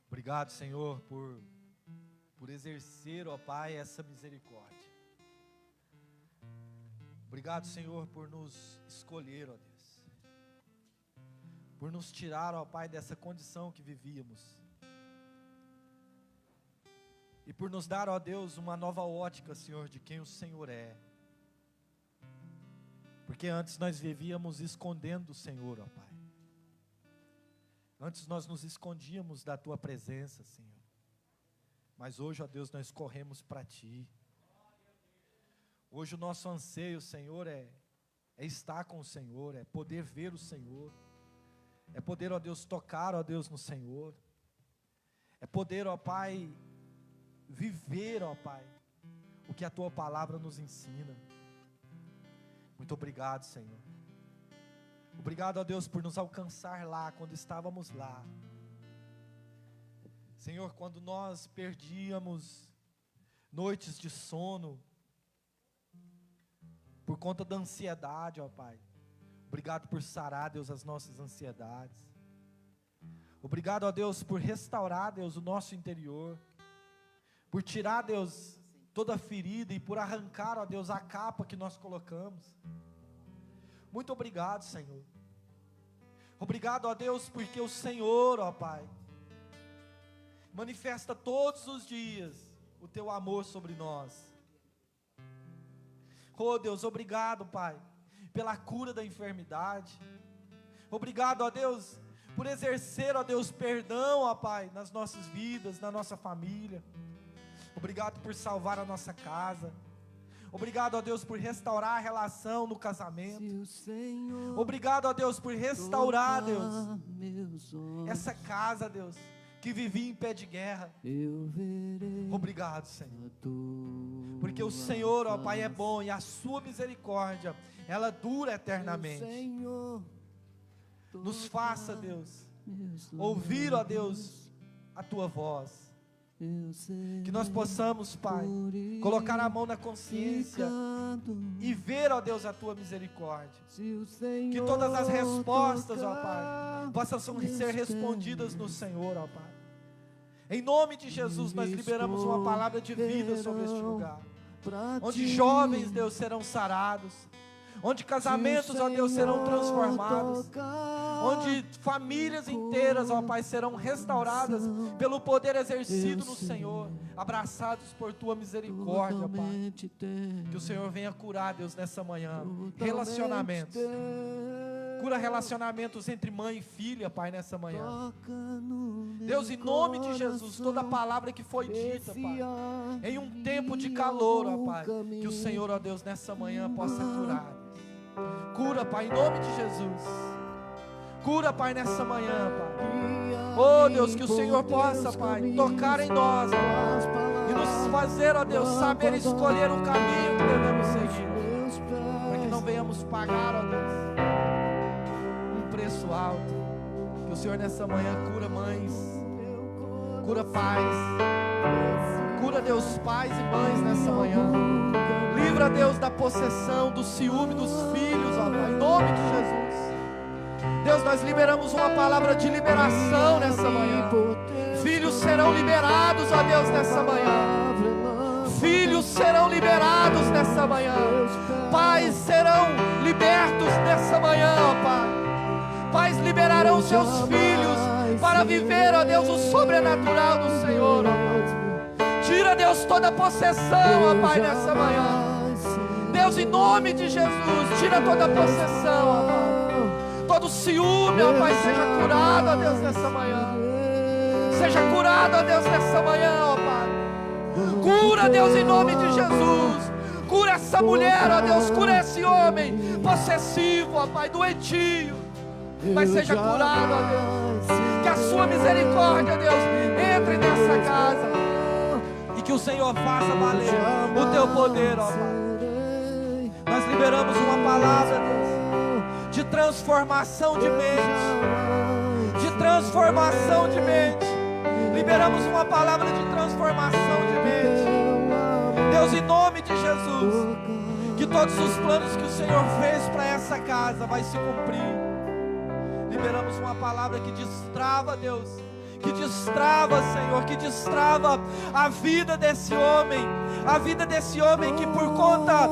Obrigado, Senhor, por exercer, ó Pai, essa misericórdia. Obrigado, Senhor, por nos escolher, ó Deus. Por nos tirar, ó Pai, dessa condição que vivíamos. E por nos dar, ó Deus, uma nova ótica, Senhor, de quem o Senhor é. Porque antes nós vivíamos escondendo o Senhor, ó Pai. Antes nós nos escondíamos da Tua presença, Senhor. Mas hoje, ó Deus, nós corremos para Ti. Hoje o nosso anseio, Senhor, é estar com o Senhor, é poder ver o Senhor. É poder, ó Deus, tocar, ó Deus, no Senhor. É poder, ó Pai, viver, ó Pai, o que a Tua palavra nos ensina. Muito obrigado, Senhor. Obrigado, ó Deus, por nos alcançar lá, quando estávamos lá. Senhor, quando nós perdíamos noites de sono, por conta da ansiedade, ó Pai. Obrigado por sarar, Deus, as nossas ansiedades. Obrigado, ó Deus, por restaurar, Deus, o nosso interior. Por tirar, Deus, toda a ferida e por arrancar, ó Deus, a capa que nós colocamos. Muito obrigado, Senhor. Obrigado, ó Deus, porque o Senhor, ó Pai, manifesta todos os dias o Teu amor sobre nós. Oh Deus, obrigado, Pai, pela cura da enfermidade. Obrigado, ó Deus, por exercer, ó Deus, perdão, ó Pai, nas nossas vidas, na nossa família. Obrigado por salvar a nossa casa. Obrigado, ó Deus, por restaurar a relação no casamento. Obrigado, ó Deus, por restaurar, Deus, essa casa, Deus, que vivia em pé de guerra. Obrigado, Senhor. Porque o Senhor, ó Pai, é bom e a sua misericórdia, ela dura eternamente. Nos faça, Deus, ouvir, ó Deus, a Tua voz. Que nós possamos, Pai, colocar a mão na consciência e ver, ó Deus, a Tua misericórdia. Que todas as respostas, ó Pai, possam ser respondidas no Senhor, ó Pai. Em nome de Jesus, nós liberamos uma palavra de vida sobre este lugar, onde jovens, Deus, serão sarados, onde casamentos, ó Deus, serão transformados, onde famílias inteiras, ó Pai, serão restauradas pelo poder exercido no Senhor, abraçados por Tua misericórdia, Pai. Que o Senhor venha curar, Deus, nessa manhã, relacionamentos. Cura relacionamentos entre mãe e filha, Pai, nessa manhã. Deus, em nome de Jesus, toda palavra que foi dita, Pai, em um tempo de calor, ó Pai, que o Senhor, ó Deus, nessa manhã possa curar. Cura, Pai, em nome de Jesus. Cura, Pai, nessa manhã, Pai. Oh, Deus, que o Senhor possa, Pai, tocar em nós, Pai, e nos fazer, ó Deus, saber escolher o caminho que devemos seguir, para que não venhamos pagar, ó Deus, um preço alto. Que o Senhor nessa manhã cura mães, cura pais, cura, Deus, pais e mães nessa manhã. Livra, Deus, da possessão, do ciúme dos filhos, ó Pai, em nome de Jesus. Deus, nós liberamos uma palavra de liberação nessa manhã. Filhos serão liberados, ó Deus, nessa manhã. Filhos serão liberados nessa manhã. Pais serão libertos nessa manhã, ó Pai. Pais liberarão seus filhos para viver, ó Deus, o sobrenatural do Senhor, ó Pai. Tira, Deus, toda possessão, ó Pai, nessa manhã. Deus, em nome de Jesus, tira toda possessão, ó Pai. Todo ciúme, ó Pai, seja curado, ó Deus, nessa manhã. Seja curado, ó Deus, nessa manhã, ó Pai. Cura, Deus, em nome de Jesus. Cura essa mulher, ó Deus, cura esse homem possessivo, ó Pai, doentio. Mas seja curado, ó Deus. Que a sua misericórdia, ó Deus, entre nessa casa. E que o Senhor faça valer o teu poder, ó Pai. Nós liberamos uma palavra, Deus, de transformação de mente. De transformação de mente. Liberamos uma palavra de transformação de mente. Deus, em nome de Jesus, que todos os planos que o Senhor fez para essa casa vai se cumprir. Liberamos uma palavra que destrava, Deus, que destrava, Senhor, que destrava a vida desse homem. A vida desse homem que por conta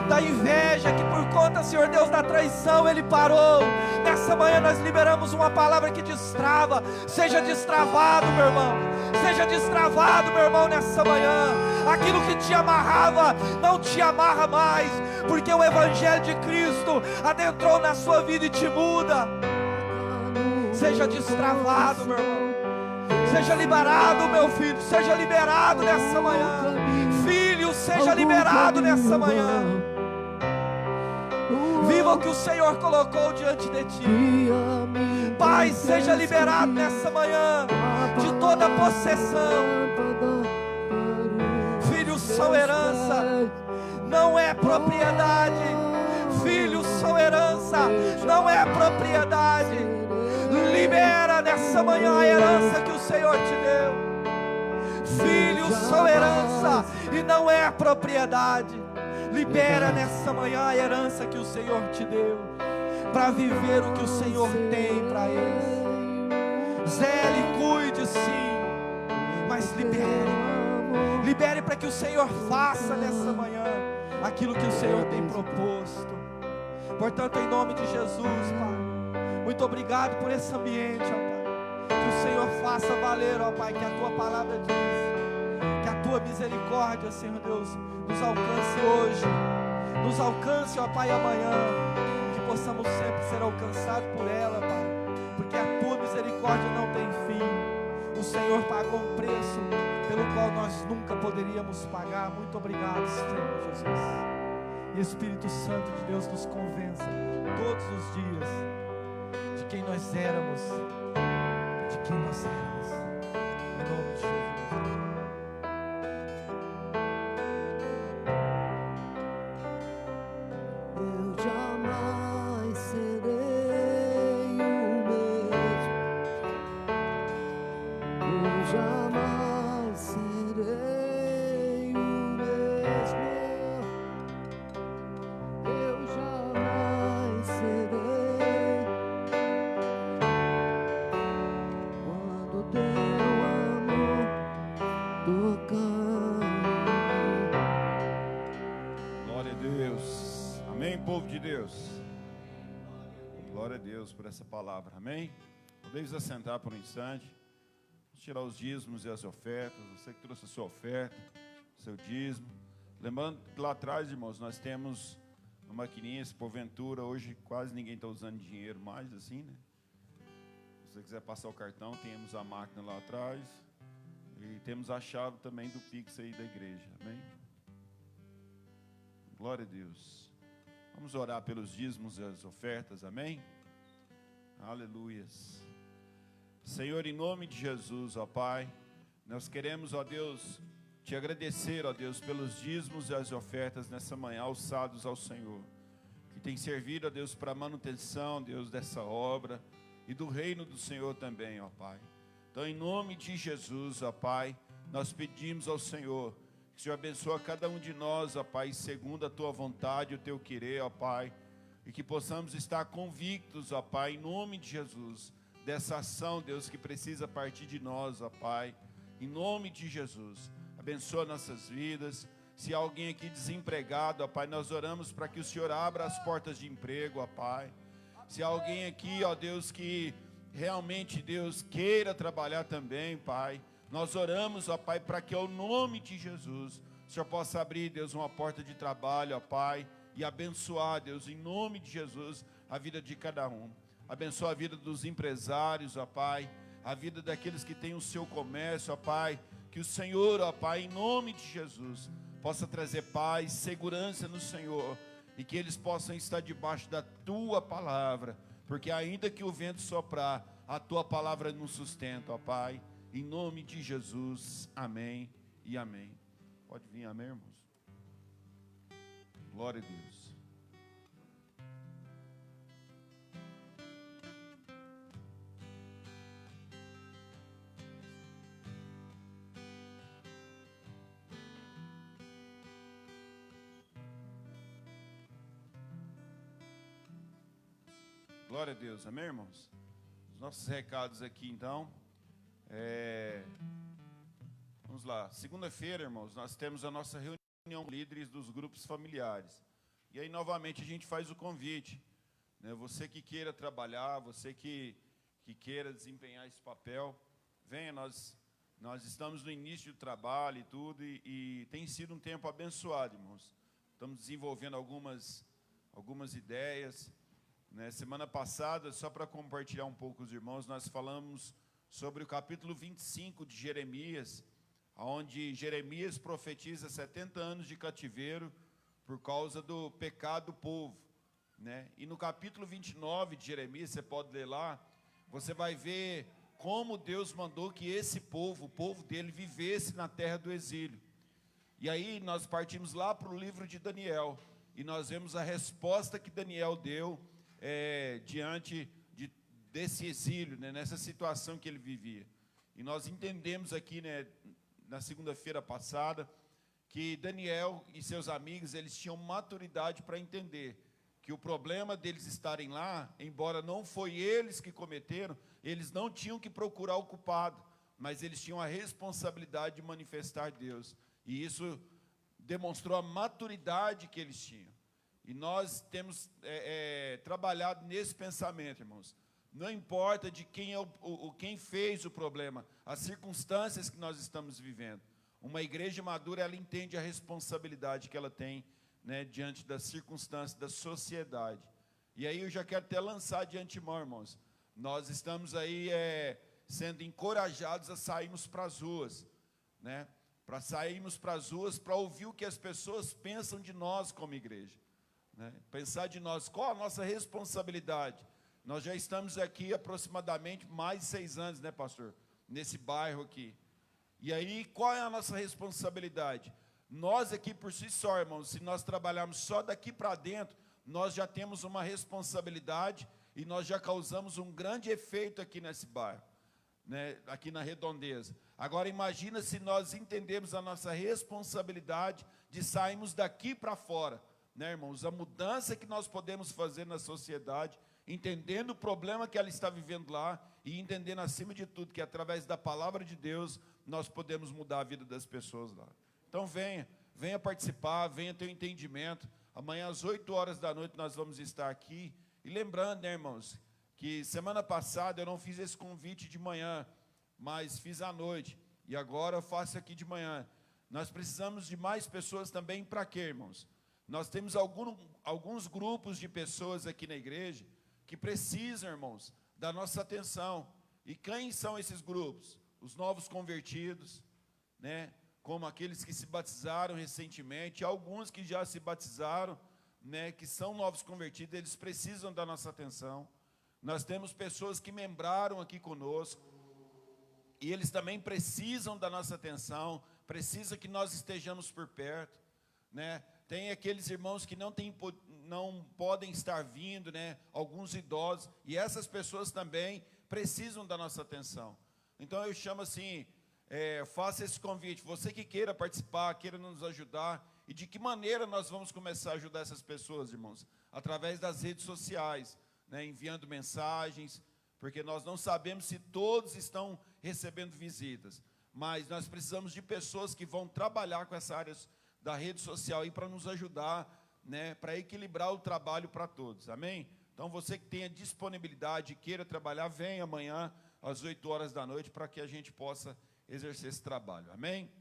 da inveja, que por conta, Senhor Deus, da traição, ele parou. Nessa manhã nós liberamos uma palavra que destrava. Seja destravado, meu irmão. Seja destravado, meu irmão, nessa manhã. Aquilo que te amarrava, não te amarra mais, porque o Evangelho de Cristo adentrou na sua vida e te muda. Seja destravado, meu irmão. Seja liberado, meu filho. Seja liberado nessa manhã. Filho, seja liberado nessa manhã. Viva o que o Senhor colocou diante de ti. Pai, seja liberado nessa manhã de toda possessão. Filhos são herança, não é propriedade. Filhos são herança, não é propriedade. Libera nessa manhã a herança que o Senhor te deu. Filhos são herança e não é propriedade. Libera nessa manhã a herança que o Senhor te deu, para viver o que o Senhor tem para eles. Zele, cuide sim, mas libere para que o Senhor faça nessa manhã aquilo que o Senhor tem proposto. Portanto, em nome de Jesus, Pai, muito obrigado por esse ambiente, ó Pai. Que o Senhor faça valer, ó Pai, que a Tua palavra diz, que a Tua misericórdia, Senhor Deus, nos alcance hoje, nos alcance, ó Pai, amanhã, que possamos sempre ser alcançados por ela, Pai, porque a Tua misericórdia não tem fim. O Senhor pagou um preço pelo qual nós nunca poderíamos pagar. Muito obrigado, Senhor Jesus. E Espírito Santo de Deus nos convença todos os dias de quem nós éramos, de quem nós éramos, em nome de Jesus. Eu jamais serei o mesmo. Eu jamais serei o mesmo. Eu jamais serei. Quando teu amor Glória a Deus por essa palavra, amém? Podeis assentar por um instante. Vamos tirar os dízimos e as ofertas. Você que trouxe a sua oferta, seu dízimo. Lembrando que lá atrás, irmãos, nós temos uma maquininha, se porventura, hoje quase ninguém está usando dinheiro mais, assim, né? Se você quiser passar o cartão, temos a máquina lá atrás. E temos a chave também do Pix aí da igreja, amém? Glória a Deus. Vamos orar pelos dízimos e as ofertas, amém? Aleluias. Senhor, em nome de Jesus, ó Pai, nós queremos, ó Deus, te agradecer, ó Deus, pelos dízimos e as ofertas nessa manhã, alçados ao Senhor, que tem servido, ó Deus, para a manutenção, Deus, dessa obra e do reino do Senhor também, ó Pai. Então, em nome de Jesus, ó Pai, nós pedimos ao Senhor que o Senhor abençoe cada um de nós, ó Pai, segundo a Tua vontade e o Teu querer, ó Pai, e que possamos estar convictos, ó Pai, em nome de Jesus, dessa ação, Deus, que precisa partir de nós, ó Pai, em nome de Jesus. Abençoa nossas vidas. Se há alguém aqui desempregado, ó Pai, nós oramos para que o Senhor abra as portas de emprego, ó Pai. Se há alguém aqui, ó Deus, que realmente, Deus, queira trabalhar também, Pai, nós oramos, ó Pai, para que ao nome de Jesus o Senhor possa abrir, Deus, uma porta de trabalho, ó Pai, e abençoar, Deus, em nome de Jesus, a vida de cada um. Abençoa a vida dos empresários, ó Pai, a vida daqueles que têm o seu comércio, ó Pai, que o Senhor, ó Pai, em nome de Jesus, possa trazer paz, segurança no Senhor, e que eles possam estar debaixo da Tua palavra, porque ainda que o vento soprar, a Tua palavra nos sustenta, ó Pai, em nome de Jesus, amém e amém. Pode vir, amém, irmãos? Glória a Deus. Glória a Deus, amém, irmãos? Os nossos recados aqui, então. Vamos lá. Segunda-feira, irmãos, nós temos a nossa reunião com líderes dos grupos familiares. E aí, novamente, a gente faz o convite, né? Você que queira trabalhar, você que queira desempenhar esse papel, venha, nós estamos no início do trabalho e tudo, e tem sido um tempo abençoado, irmãos. Estamos desenvolvendo algumas ideias. Semana passada, só para compartilhar um pouco com os irmãos, nós falamos sobre o capítulo 25 de Jeremias, onde Jeremias profetiza 70 anos de cativeiro por causa do pecado do povo, né? E no capítulo 29 de Jeremias, você pode ler lá, você vai ver como Deus mandou que esse povo, o povo dele, vivesse na terra do exílio. E aí nós partimos lá para o livro de Daniel, e nós vemos a resposta que Daniel deu diante desse exílio, né, nessa situação que ele vivia. E nós entendemos aqui, né, na segunda-feira passada, que Daniel e seus amigos, eles tinham maturidade para entender que o problema deles estarem lá, embora não foi eles que cometeram, eles não tinham que procurar o culpado, mas eles tinham a responsabilidade de manifestar Deus. E isso demonstrou a maturidade que eles tinham. E nós temos trabalhado nesse pensamento, irmãos. Não importa de quem quem fez o problema, as circunstâncias que nós estamos vivendo. Uma igreja madura, ela entende a responsabilidade que ela tem, né, diante das circunstâncias da sociedade. E aí eu já quero até lançar de antemão, irmãos. Nós estamos aí sendo encorajados a sairmos para as ruas, né? Para sairmos para as ruas, para ouvir o que as pessoas pensam de nós como igreja. Né? Pensar de nós, qual a nossa responsabilidade? Nós já estamos aqui aproximadamente mais de 6 anos, né, pastor? Nesse bairro aqui. E aí, qual é a nossa responsabilidade? Nós aqui por si só, irmãos, se nós trabalharmos só daqui para dentro, nós já temos uma responsabilidade e nós já causamos um grande efeito aqui nesse bairro, né, aqui na redondeza. Agora imagina se nós entendemos a nossa responsabilidade de sairmos daqui para fora, né, irmãos? A mudança que nós podemos fazer na sociedade, entendendo o problema que ela está vivendo lá e entendendo acima de tudo que através da palavra de Deus nós podemos mudar a vida das pessoas lá. Então venha participar, venha ter um entendimento. Amanhã às 8 horas da noite nós vamos estar aqui E lembrando, né, irmãos, que semana passada eu não fiz esse convite de manhã, mas fiz à noite. E agora eu faço aqui de manhã. Nós precisamos de mais pessoas também para quê, irmãos? Nós temos alguns grupos de pessoas aqui na igreja que precisam, irmãos, da nossa atenção. E quem são esses grupos? Os novos convertidos, né? Como aqueles que se batizaram recentemente, alguns que já se batizaram, né? Que são novos convertidos, eles precisam da nossa atenção. Nós temos pessoas que membraram aqui conosco, e eles também precisam da nossa atenção, precisa que nós estejamos por perto, né? Tem aqueles irmãos que não podem estar vindo, né? Alguns idosos, e essas pessoas também precisam da nossa atenção. Então eu chamo assim, faça esse convite, você que queira participar, queira nos ajudar. E de que maneira nós vamos começar a ajudar essas pessoas, irmãos? Através das redes sociais, né? Enviando mensagens, porque nós não sabemos se todos estão recebendo visitas, mas nós precisamos de pessoas que vão trabalhar com essa área da rede social aí para nos ajudar, né? Para equilibrar o trabalho para todos, amém? Então você que tenha disponibilidade, queira trabalhar, venha amanhã às 8 horas da noite para que a gente possa exercer esse trabalho, amém?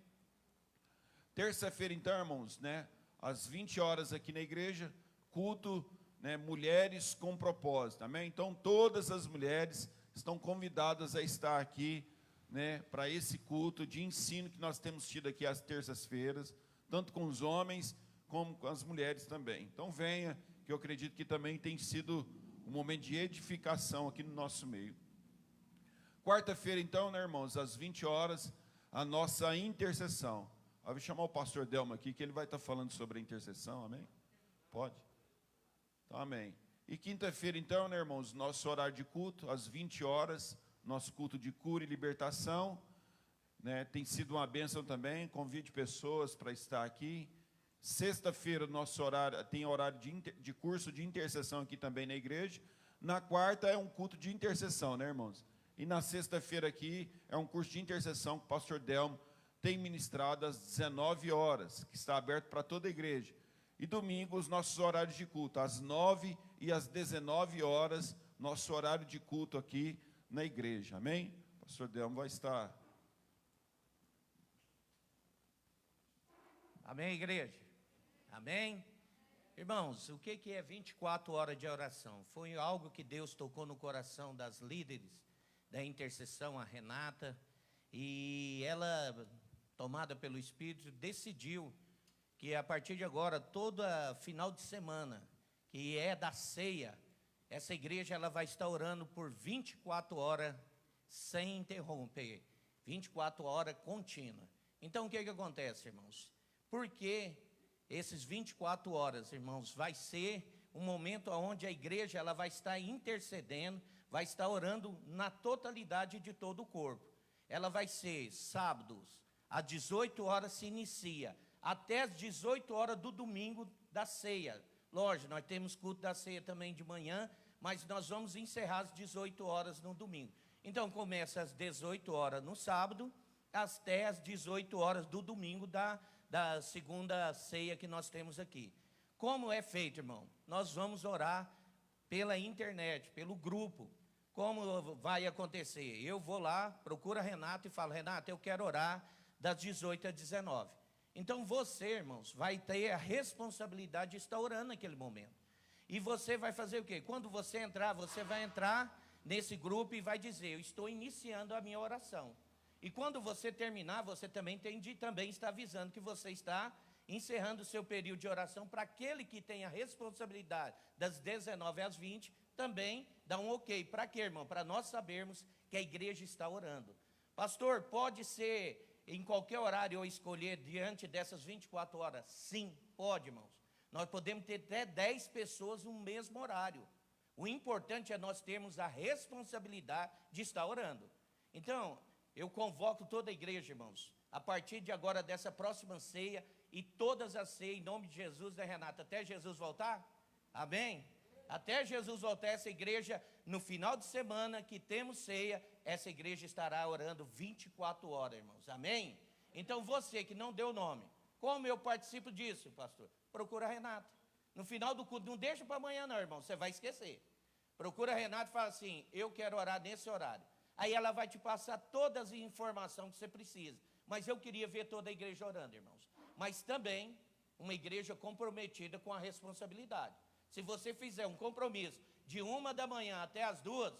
Terça-feira, então, irmãos, né, às 20 horas aqui na igreja, culto, né, mulheres com propósito, amém? Então, todas as mulheres estão convidadas a estar aqui, né, para esse culto de ensino que nós temos tido aqui às terças-feiras, tanto com os homens como com as mulheres também. Então, venha, que eu acredito que também tem sido um momento de edificação aqui no nosso meio. Quarta-feira, então, né, irmãos, às 20 horas, a nossa intercessão. Eu vou chamar o pastor Delmo aqui, que ele vai estar falando sobre a intercessão, amém? Pode? Então, amém. E quinta-feira, então, né, irmãos, nosso horário de culto, às 20 horas, nosso culto de cura e libertação, né, tem sido uma bênção também, convide pessoas para estar aqui. Sexta-feira, nosso horário, tem horário de curso de intercessão aqui também na igreja. Na quarta é um culto de intercessão, né, irmãos? E na sexta-feira aqui é um curso de intercessão que o pastor Delmo tem ministrado às 19 horas, que está aberto para toda a igreja. E domingo, os nossos horários de culto, às 9 e às 19 horas, nosso horário de culto aqui na igreja, amém? O pastor Delmo vai estar. Amém, igreja? Amém? Irmãos, o que é 24 horas de oração? Foi algo que Deus tocou no coração das líderes da intercessão, a Renata, e ela, tomada pelo Espírito, decidiu que a partir de agora, toda final de semana, que é da ceia, essa igreja ela vai estar orando por 24 horas sem interromper, 24 horas contínua. Então, o que acontece, irmãos? Porque esses 24 horas, irmãos, vai ser um momento onde a igreja ela vai estar intercedendo, vai estar orando na totalidade de todo o corpo. Ela vai ser sábados, às 18 horas se inicia, até às 18 horas do domingo da ceia. Lógico, nós temos culto da ceia também de manhã, mas nós vamos encerrar às 18 horas no domingo. Então, começa às 18 horas no sábado, até às 18 horas do domingo da segunda ceia que nós temos aqui. Como é feito, irmão? Nós vamos orar pela internet, pelo grupo. Como vai acontecer? Eu vou lá, procuro a Renata e falo, Renata, eu quero orar das 18 às 19. Então você, irmãos, vai ter a responsabilidade de estar orando naquele momento. E você vai fazer o quê? Quando você entrar, você vai entrar nesse grupo e vai dizer, eu estou iniciando a minha oração. E quando você terminar, você também tem de também estar avisando que você está encerrando o seu período de oração para aquele que tem a responsabilidade das 19 às 20, também dá um ok. Para quê, irmão? Para nós sabermos que a igreja está orando. Pastor, pode ser em qualquer horário eu escolher diante dessas 24 horas? Sim, pode, irmãos. Nós podemos ter até 10 pessoas no mesmo horário. O importante é nós termos a responsabilidade de estar orando. Então, eu convoco toda a igreja, irmãos, a partir de agora, dessa próxima ceia, e todas as ceias, em nome de Jesus, né, Renata? Até Jesus voltar? Amém? Até Jesus voltar, essa igreja, no final de semana que temos ceia, essa igreja estará orando 24 horas, irmãos. Amém? Então, você que não deu nome, como eu participo disso, pastor? Procura a Renata. No final do culto, não deixa para amanhã não, irmão, você vai esquecer. Procura a Renata e fala assim, eu quero orar nesse horário. Aí ela vai te passar todas as informações que você precisa. Mas eu queria ver toda a igreja orando, irmãos. Mas também uma igreja comprometida com a responsabilidade. Se você fizer um compromisso de 1 da manhã até as 2,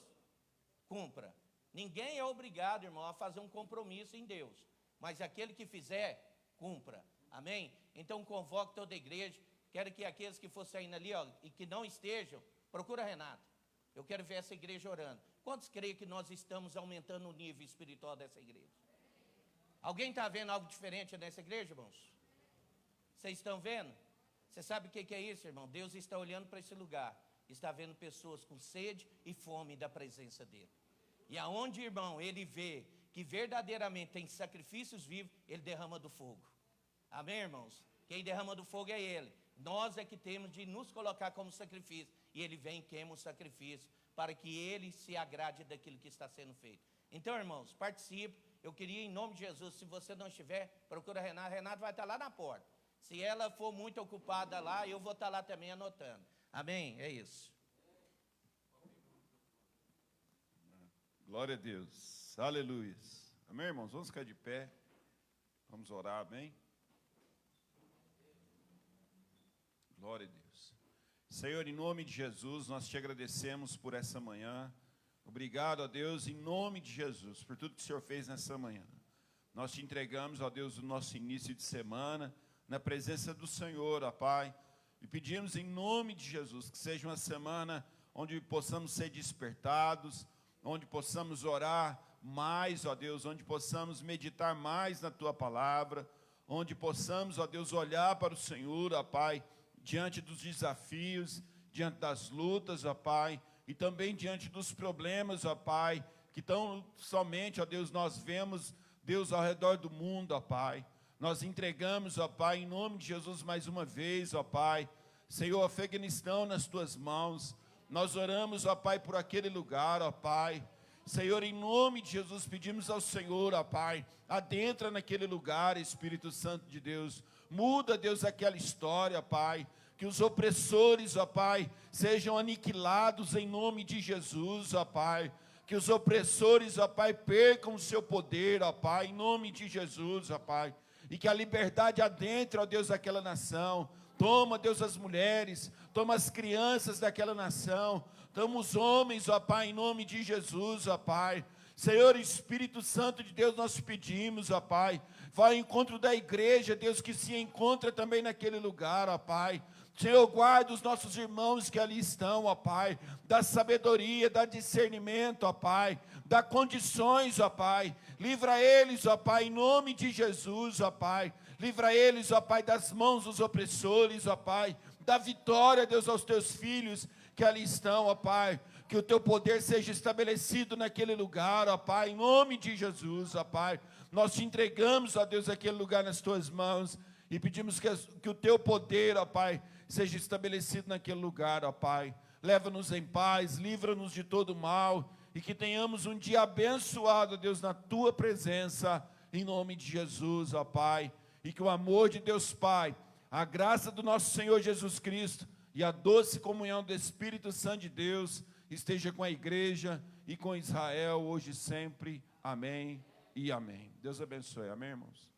cumpra. Ninguém é obrigado, irmão, a fazer um compromisso em Deus. Mas aquele que fizer, cumpra. Amém? Então convoque toda a igreja. Quero que aqueles que for saindo ali, ó, e que não estejam, procura a Renata. Eu quero ver essa igreja orando. Quantos creem que nós estamos aumentando o nível espiritual dessa igreja? Alguém está vendo algo diferente nessa igreja, irmãos? Vocês estão vendo? Você sabe o que é isso, irmão? Deus está olhando para esse lugar. Está vendo pessoas com sede e fome da presença dEle. E aonde, irmão, Ele vê que verdadeiramente tem sacrifícios vivos, Ele derrama do fogo. Amém, irmãos? Quem derrama do fogo é Ele. Nós é que temos de nos colocar como sacrifício. E Ele vem e queima o sacrifício para que Ele se agrade daquilo que está sendo feito. Então, irmãos, participe. Eu queria, em nome de Jesus, se você não estiver, procura a Renata. A Renata vai estar lá na porta. Se ela for muito ocupada lá, eu vou estar lá também anotando. Amém? É isso. Glória a Deus. Aleluia. Amém, irmãos? Vamos ficar de pé. Vamos orar, amém? Glória a Deus. Senhor, em nome de Jesus, nós te agradecemos por essa manhã. Obrigado, ó Deus, em nome de Jesus, por tudo que o Senhor fez nessa manhã. Nós te entregamos, ó Deus, o nosso início de semana, na presença do Senhor, ó Pai. E pedimos em nome de Jesus, que seja uma semana onde possamos ser despertados, onde possamos orar mais, ó Deus, onde possamos meditar mais na Tua palavra, onde possamos, ó Deus, olhar para o Senhor, ó Pai, diante dos desafios, diante das lutas, ó Pai, e também diante dos problemas, ó Pai, que tão somente, ó Deus, nós vemos, Deus, ao redor do mundo, ó Pai. Nós entregamos, ó Pai, em nome de Jesus, mais uma vez, ó Pai, Senhor, o Afeganistão nas Tuas mãos. Nós oramos, ó Pai, por aquele lugar, ó Pai. Senhor, em nome de Jesus, pedimos ao Senhor, ó Pai, adentra naquele lugar, Espírito Santo de Deus. Muda, Deus, aquela história, Pai. Que os opressores, ó Pai, sejam aniquilados em nome de Jesus, ó Pai. Que os opressores, ó Pai, percam o seu poder, ó Pai, em nome de Jesus, ó Pai. E que a liberdade adentre, ó Deus, aquela nação. Toma, Deus, as mulheres, toma as crianças daquela nação, toma os homens, ó Pai, em nome de Jesus, ó Pai. Senhor, Espírito Santo de Deus, nós pedimos, ó Pai, vai ao encontro da igreja, Deus, que se encontra também naquele lugar, ó Pai. Senhor, guarda os nossos irmãos que ali estão, ó Pai, dá sabedoria, dá discernimento, ó Pai, dá condições, ó Pai, livra eles, ó Pai, em nome de Jesus, ó Pai, livra eles, ó Pai, das mãos dos opressores, ó Pai, dá vitória, Deus, aos teus filhos que ali estão, ó Pai, que o teu poder seja estabelecido naquele lugar, ó Pai, em nome de Jesus, ó Pai, nós te entregamos, ó Deus, aquele lugar nas tuas mãos, e pedimos que o teu poder, ó Pai, seja estabelecido naquele lugar, ó Pai. Leva-nos em paz, livra-nos de todo mal, e que tenhamos um dia abençoado, Deus, na Tua presença, em nome de Jesus, ó Pai. E que o amor de Deus Pai, a graça do nosso Senhor Jesus Cristo, e a doce comunhão do Espírito Santo de Deus, esteja com a igreja e com Israel, hoje e sempre. Amém e amém. Deus abençoe. Amém, irmãos?